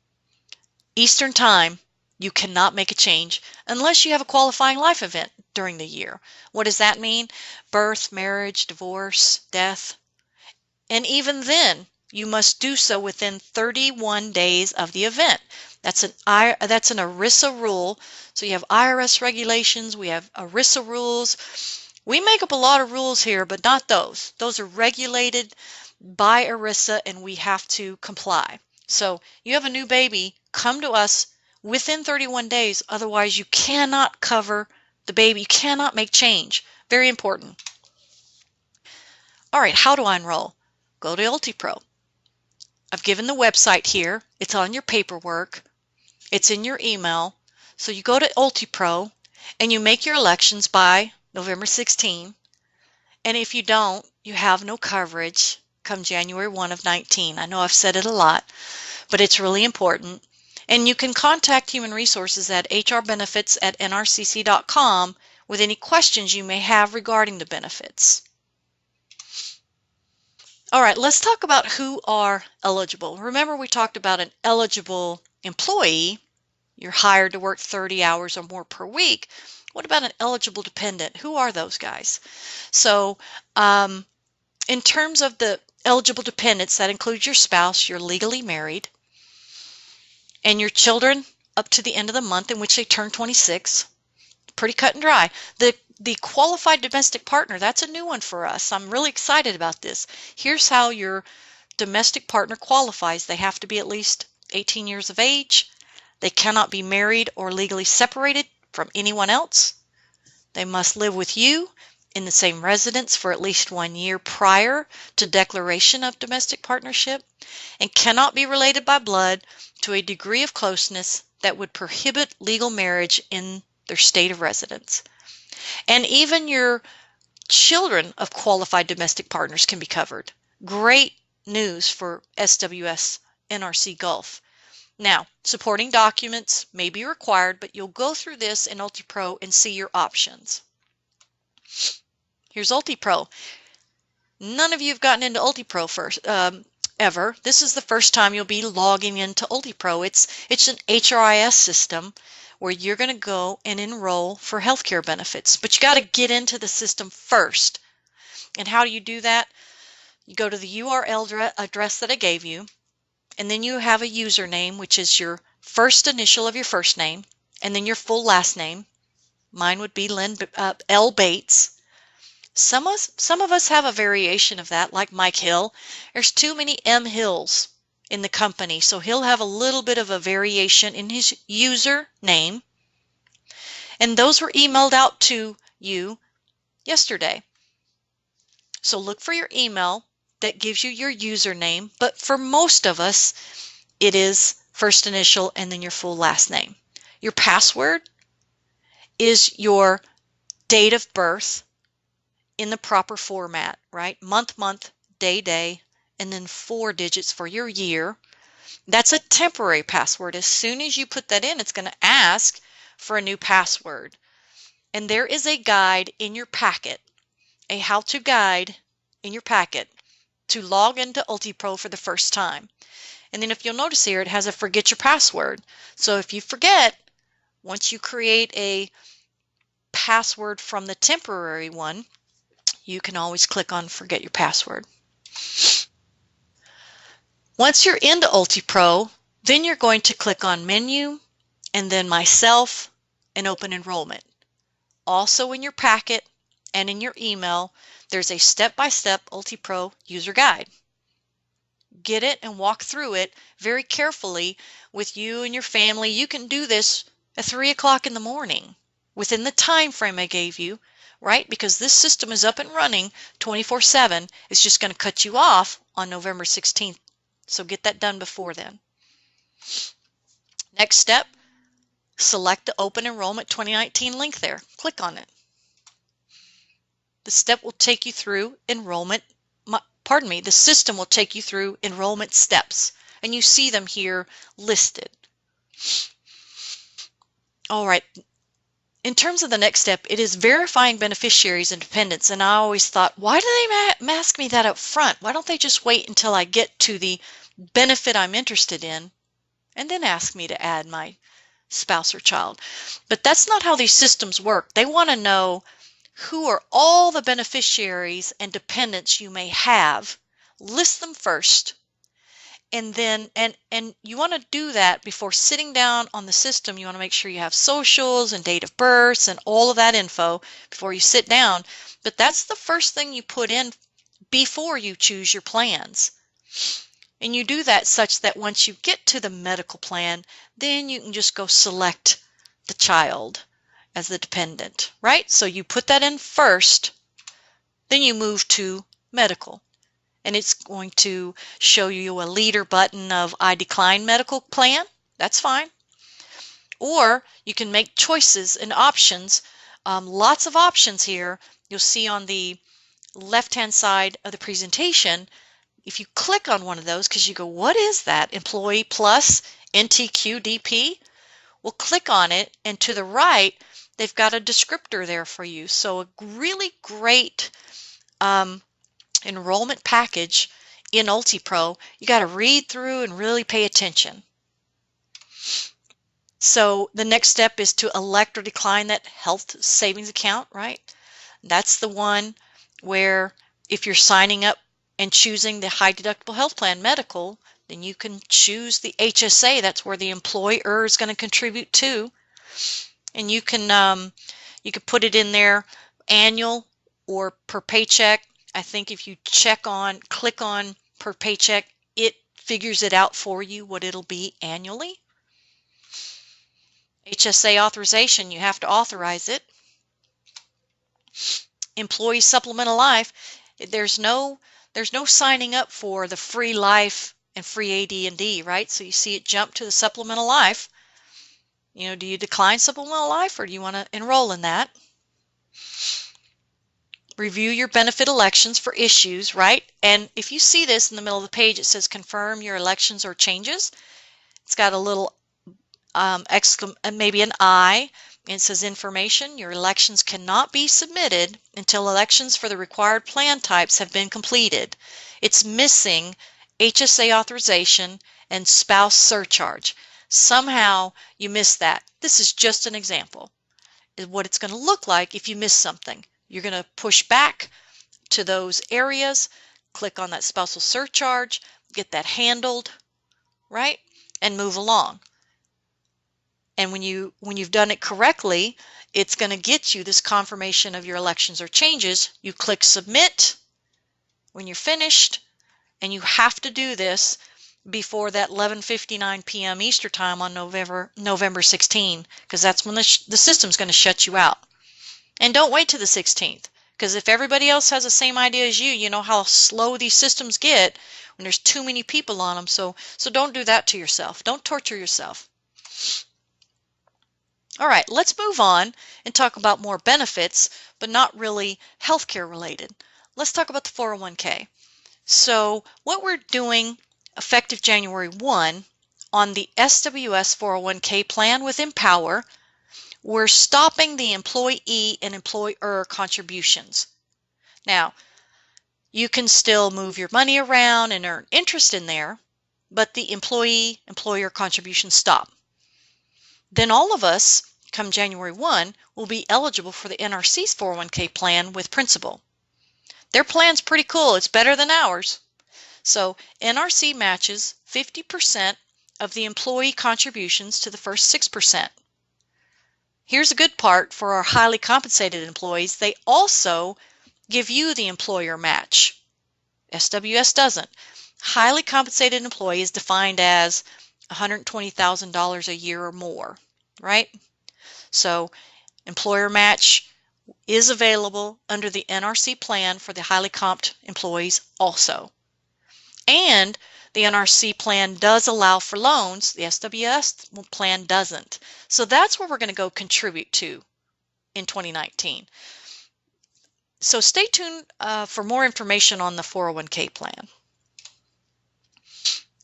Eastern Time, you cannot make a change unless you have a qualifying life event during the year. What does that mean? Birth, marriage, divorce, death. And even then, you must do so within 31 days of the event. That's an ERISA rule. So you have IRS regulations, we have ERISA rules. We make up a lot of rules here, but not those. Those are regulated by ERISA and we have to comply. So you have a new baby, come to us within 31 days, otherwise you cannot cover the baby, you cannot make change. Very important. All right, how do I enroll? Go to UltiPro. I've given the website here. It's on your paperwork. It's in your email. So you go to UltiPro and you make your elections by November 16. And if you don't, you have no coverage come January 1 of 19. I know I've said it a lot, but it's really important. And you can contact Human Resources at hrbenefits@nrcc.com with any questions you may have regarding the benefits. All right, let's talk about who are eligible. Remember, we talked about an eligible employee. You're hired to work 30 hours or more per week. What about an eligible dependent? Who are those guys? So in terms of the eligible dependents, that includes your spouse, you're legally married, and your children up to the end of the month in which they turn 26. Pretty cut and dry. The qualified domestic partner, that's a new one for us. I'm really excited about this. Here's how your domestic partner qualifies. They have to be at least 18 years of age. They cannot be married or legally separated from anyone else. They must live with you in the same residence for at least 1 year prior to declaration of domestic partnership, and cannot be related by blood to a degree of closeness that would prohibit legal marriage in their state of residence. And even your children of qualified domestic partners can be covered. Great news for SWS NRC Gulf. Now, supporting documents may be required, but you'll go through this in UltiPro and see your options. Here's UltiPro. None of you have gotten into UltiPro ever. This is the first time you'll be logging into UltiPro. It's an HRIS system where you're going to go and enroll for healthcare benefits. But you got to get into the system first. And how do you do that? You go to the URL address that I gave you, and then you have a username, which is your first initial of your first name, and then your full last name. Mine would be L. Bates. Some of us have a variation of that, like Mike Hill. There's too many M. Hills in the company, so he'll have a little bit of a variation in his user name. And those were emailed out to you yesterday. So look for your email that gives you your username, but for most of us, it is first initial and then your full last name. Your password is your date of birth in the proper format, right? Month, day, and then 4 digits for your year. That's a temporary password. As soon as you put that in, it's going to ask for a new password. And there is a guide in your packet, a how-to guide in your packet to log into UltiPro for the first time. And then if you'll notice here, it has a forget your password. So if you forget, once you create a password from the temporary one, you can always click on forget your password. Once you're into UltiPro, then you're going to click on menu and then myself and open enrollment. Also in your packet and in your email, there's a step-by-step UltiPro user guide. Get it and walk through it very carefully with you and your family. You can do this at 3 o'clock in the morning within the time frame I gave you, right? Because this system is up and running 24/7. It's just going to cut you off on November 16th. So get that done before then. Next step, select the Open Enrollment 2019 link there. Click on it. The step will take you through enrollment, the system will take you through enrollment steps, and you see them here listed. All right. In terms of the next step, it is verifying beneficiaries and dependents, and I always thought, why do they ask me that up front? Why don't they just wait until I get to the benefit I'm interested in and then ask me to add my spouse or child? But that's not how these systems work. They want to know who are all the beneficiaries and dependents you may have. List them first. And then, and you want to do that before sitting down on the system. You want to make sure you have socials and date of births and all of that info before you sit down. But that's the first thing you put in before you choose your plans. And you do that such that once you get to the medical plan, then you can just go select the child as the dependent, right? So you put that in first, then you move to medical. And it's going to show you a leader button of I decline medical plan. That's fine. Or you can make choices and options. Lots of options here. You'll see on the left-hand side of the presentation, if you click on one of those, because you go, what is that? Employee Plus NTQDP? Well, click on it, and to the right, they've got a descriptor there for you. So a really great enrollment package in UltiPro. You got to read through and really pay attention. So the next step is to elect or decline that health savings account, right? That's the one where if you're signing up and choosing the high deductible health plan medical, then you can choose the HSA. That's where the employer is going to contribute to. And you can put it in there annual or per paycheck. I think if you click on per paycheck, it figures it out for you what it'll be annually. HSA authorization, you have to authorize it. Employee supplemental life, there's no signing up for the free life and free AD&D, right? So you see it jump to the supplemental life. You know, do you decline supplemental life or do you want to enroll in that? Review your benefit elections for issues, right? And if you see this in the middle of the page, it says confirm your elections or changes. It's got a little maybe an I. It says information. Your elections cannot be submitted until elections for the required plan types have been completed. It's missing HSA authorization and spouse surcharge. Somehow you missed that. This is just an example of what it's going to look like if you miss something. You're going to push back to those areas, click on that spousal surcharge, get that handled, right? And move along. And when you've done it correctly, it's going to get you this confirmation of your elections or changes. You click submit when you're finished, and you have to do this before that 11:59 p.m. Easter time on November 16, because that's when the system's going to shut you out. And don't wait till the 16th, because if everybody else has the same idea as you, you know how slow these systems get when there's too many people on them. So don't do that to yourself. Don't torture yourself. All right, let's move on and talk about more benefits, but not really healthcare related. Let's talk about the 401k. So what we're doing effective January 1 on the SWS 401k plan with Empower, we're stopping the employee and employer contributions. Now, you can still move your money around and earn interest in there, but the employee-employer contributions stop. Then all of us, come January 1, will be eligible for the NRC's 401k plan with Principal. Their plan's pretty cool. It's better than ours. So NRC matches 50% of the employee contributions to the first 6%. Here's a good part for our highly compensated employees. They also give you the employer match. SWS doesn't. Highly compensated employee is defined as $120,000 a year or more, right? So employer match is available under the NRC plan for the highly comped employees also. And the NRC plan does allow for loans. The SWS plan doesn't. So that's where we're going to go contribute to in 2019. So stay tuned for more information on the 401k plan.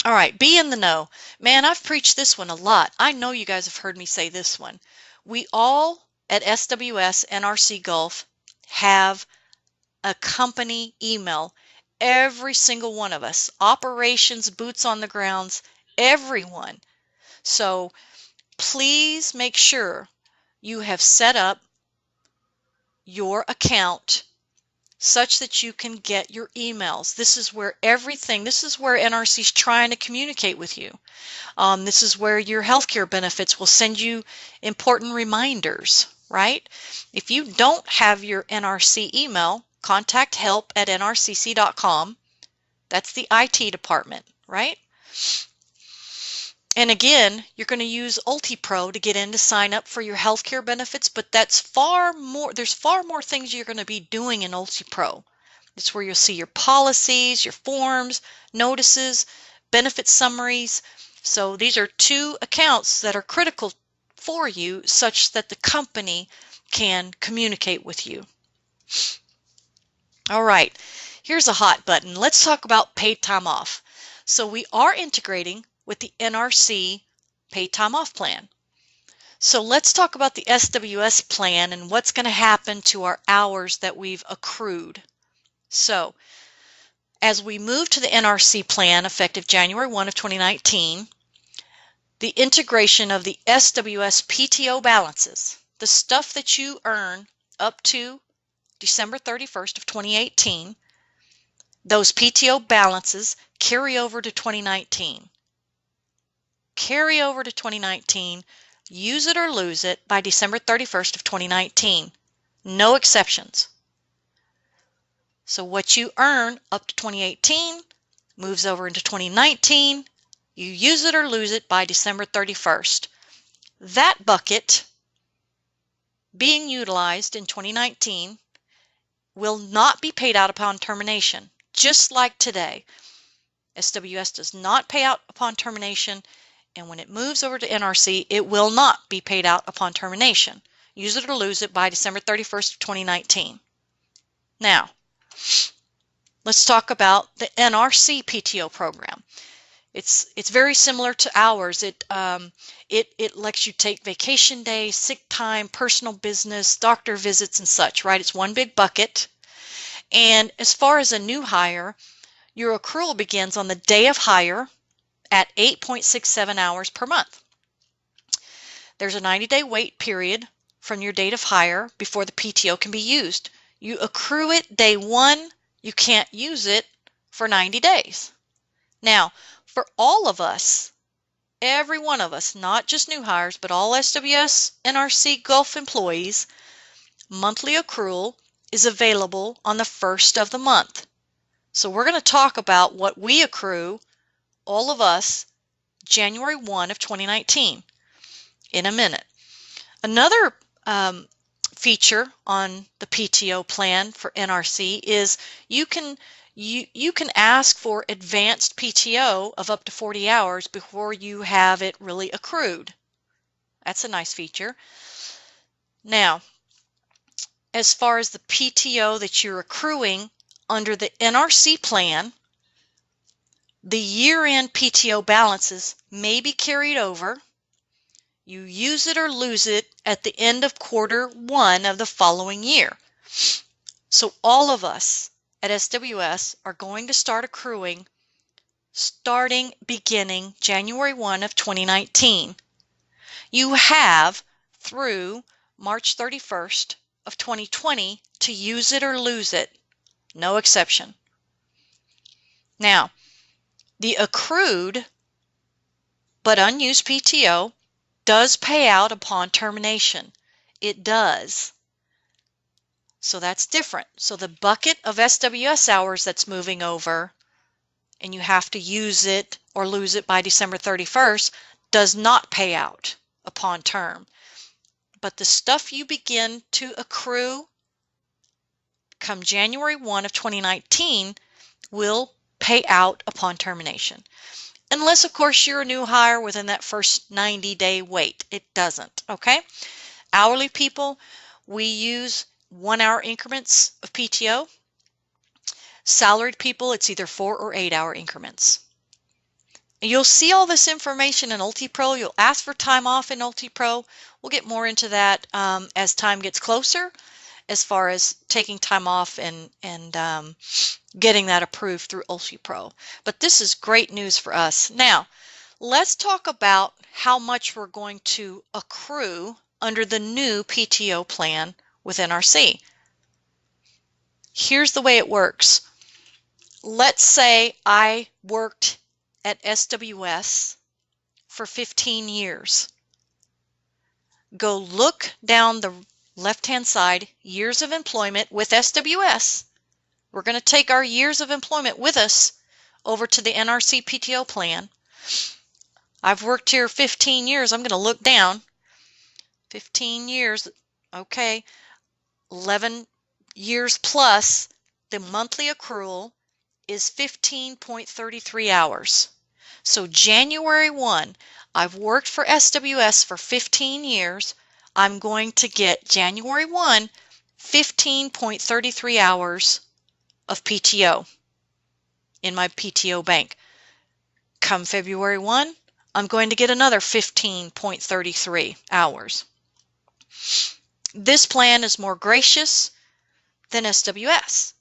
All right, be in the know. Man, I've preached this one a lot. I know you guys have heard me say this one. We all at SWS NRC Gulf have a company email. Every single one of us, operations, boots on the grounds, everyone. So please make sure you have set up your account such that you can get your emails. This is where this is where NRC is trying to communicate with you. This is where your healthcare benefits will send you important reminders, right? If you don't have your NRC email, contact help@nrcc.com. That's the IT department, right? And again, you're going to use UltiPro to get in to sign up for your healthcare benefits, but that's far more. There's far more things you're going to be doing in UltiPro. It's where you'll see your policies, your forms, notices, benefit summaries. So these are two accounts that are critical for you such that the company can communicate with you. All right, here's a hot button. Let's talk about paid time off. So we are integrating with the NRC paid time off plan. So let's talk about the SWS plan and what's going to happen to our hours that we've accrued. So as we move to the NRC plan effective January 1 of 2019, the integration of the SWS PTO balances, the stuff that you earn up to December 31st of 2018, those PTO balances carry over to 2019. Carry over to 2019, use it or lose it by December 31st of 2019. No exceptions. So what you earn up to 2018 moves over into 2019. You use it or lose it by December 31st. That bucket being utilized in 2019 will not be paid out upon termination, just like today. SWS does not pay out upon termination, and when it moves over to NRC, it will not be paid out upon termination. Use it or lose it by December 31st of 2019. Now, let's talk about the NRC PTO program. It's very similar to ours. It lets you take vacation days, sick time, personal business, doctor visits, and such, right? It's one big bucket. And as far as a new hire, your accrual begins on the day of hire at 8.67 hours per month. There's a 90-day wait period from your date of hire before the PTO can be used. You accrue it day one, you can't use it for 90 days. Now, for all of us, every one of us, not just new hires, but all SWS, NRC, Gulf employees, monthly accrual is available on the first of the month. So we're going to talk about what we accrue, all of us, January 1 of 2019 in a minute. Another feature on the PTO plan for NRC is you can ask for advanced PTO of up to 40 hours before you have it really accrued. That's a nice feature. Now, as far as the PTO that you're accruing under the NRC plan, the year-end PTO balances may be carried over. You use it or lose it at the end of quarter one of the following year. So all of us at SWS are going to start accruing beginning January 1 of 2019. You have through March 31st of 2020 to use it or lose it. No exception. Now, the accrued but unused PTO does pay out upon termination. It does. So that's different. So the bucket of SWS hours that's moving over, and you have to use it or lose it by December 31st, does not pay out upon term. But the stuff you begin to accrue come January 1 of 2019 will pay out upon termination. Unless, of course, you're a new hire within that first 90-day wait. It doesn't, okay? Hourly people, we use 1-hour increments of PTO. Salaried people, it's either 4 or 8-hour increments. You'll see all this information in UltiPro. You'll ask for time off in UltiPro. We'll get more into that as time gets closer, as far as taking time off and getting that approved through UltiPro. But this is great news for us. Now, let's talk about how much we're going to accrue under the new PTO plan with NRC. Here's the way it works. Let's say I worked at SWS for 15 years. Go look down the left-hand side, years of employment with SWS. We're going to take our years of employment with us over to the NRC PTO plan. I've worked here 15 years. I'm going to look down. 15 years, okay. 11 years plus, the monthly accrual is 15.33 hours. So January 1, I've worked for SWS for 15 years. I'm going to get January 1, 15.33 hours of PTO in my PTO bank. Come February 1, I'm going to get another 15.33 hours. This plan is more gracious than SWS.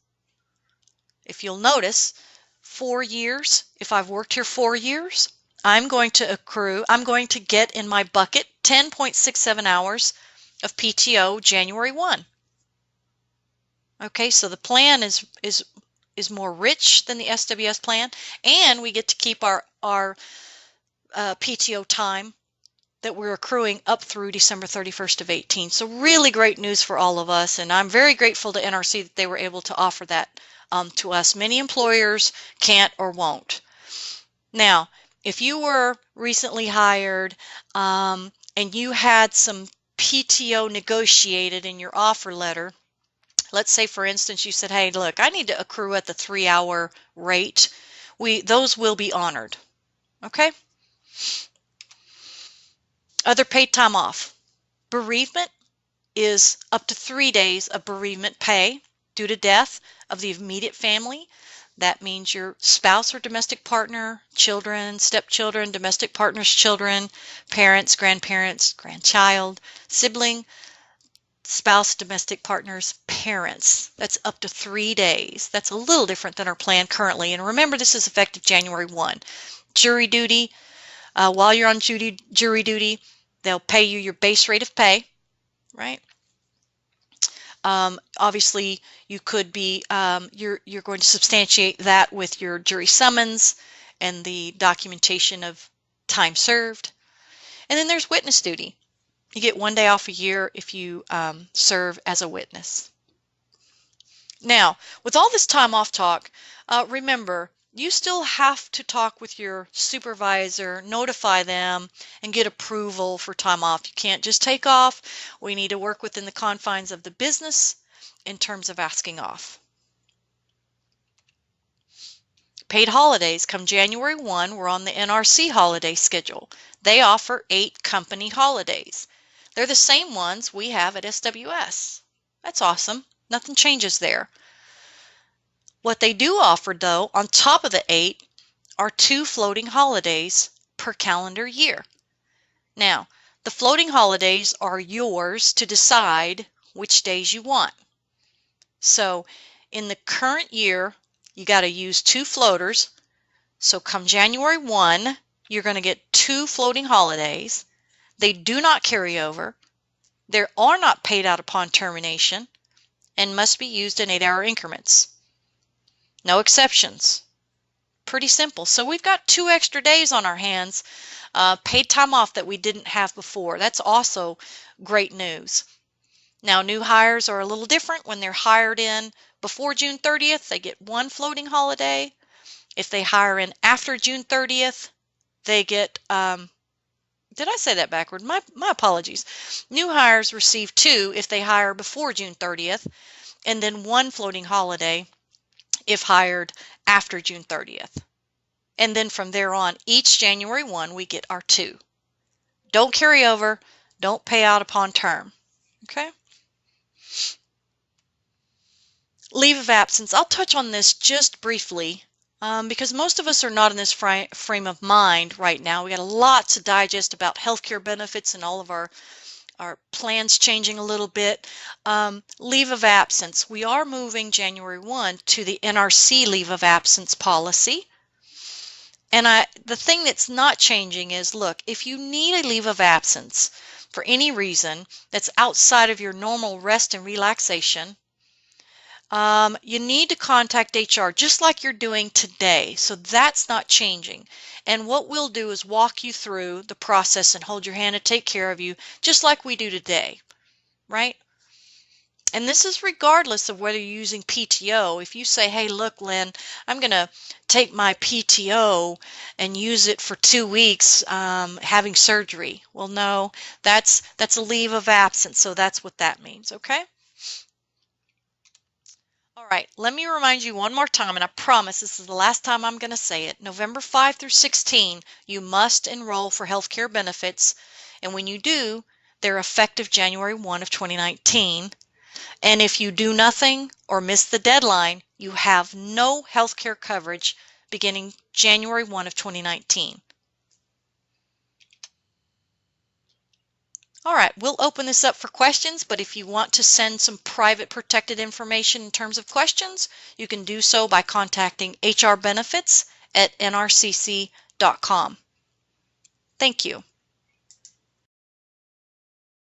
If you'll notice, 4 years, if I've worked here 4 years, I'm going to get in my bucket 10.67 hours of PTO January 1. Okay, so the plan is more rich than the SWS plan, and we get to keep our PTO time that we're accruing up through December 31st of 18. So really great news for all of us, and I'm very grateful to NRC that they were able to offer that to us. Many employers can't or won't. Now, if you were recently hired and you had some PTO negotiated in your offer letter, let's say, for instance, you said, hey, look, I need to accrue at the 3-hour rate. Those will be honored. Okay? Other paid time off. Bereavement is up to 3 days of bereavement pay. due to death of the immediate family. That means your spouse or domestic partner, children, stepchildren, domestic partner's children, parents, grandparents, grandchild, sibling, spouse, domestic partner's parents. That's up to 3 days. That's a little different than our plan currently. And remember, this is effective January 1. Jury duty, while you're on jury duty, they'll pay you your base rate of pay, right? Obviously, you could be, you're going to substantiate that with your jury summons and the documentation of time served. And then there's witness duty. You get 1 day off a year if you serve as a witness. Now, with all this time off talk, remember, you still have to talk with your supervisor, notify them, and get approval for time off. You can't just take off. We need to work within the confines of the business in terms of asking off. Paid holidays. Come January 1, we're on the NRC holiday schedule. They offer 8 company holidays. They're the same ones we have at SWS. That's awesome. Nothing changes there. What they do offer, though, on top of the 8, are 2 floating holidays per calendar year. Now, the floating holidays are yours to decide which days you want. So, in the current year, you got to use 2 floaters. So, come January 1, you're going to get 2 floating holidays. They do not carry over. They are not paid out upon termination and must be used in 8-hour increments. No exceptions. Pretty simple. So we've got 2 extra days on our hands, paid time off that we didn't have before. That's also great news. Now, new hires are a little different. When they're hired in before June 30th, they get 1 floating holiday. If they hire in after June 30th, they get, did I say that backward? My apologies. New hires receive 2 if they hire before June 30th, and then 1 floating holiday if hired after June 30th. And then from there on, each January 1, we get our 2. Don't carry over. Don't pay out upon term. Okay? Leave of absence. I'll touch on this just briefly because most of us are not in this frame of mind right now. We got a lot to digest about healthcare benefits and all of our plans changing a little bit. Leave of absence. We are moving January 1 to the NRC leave of absence policy. And the thing that's not changing is, look, if you need a leave of absence for any reason that's outside of your normal rest and relaxation, you need to contact HR just like you're doing today. So that's not changing. And what we'll do is walk you through the process and hold your hand and take care of you just like we do today, right? And this is regardless of whether you're using PTO. If you say, hey, look, Lynn, I'm going to take my PTO and use it for 2 weeks having surgery. Well, no, that's a leave of absence. So that's what that means, okay? All right, let me remind you one more time, and I promise this is the last time I'm going to say it. November 5 through 16, you must enroll for healthcare benefits, and when you do, they're effective January 1 of 2019. And if you do nothing or miss the deadline, you have no healthcare coverage beginning January 1 of 2019. All right, we'll open this up for questions, but if you want to send some private protected information in terms of questions, you can do so by contacting hrbenefits@nrcc.com. Thank you.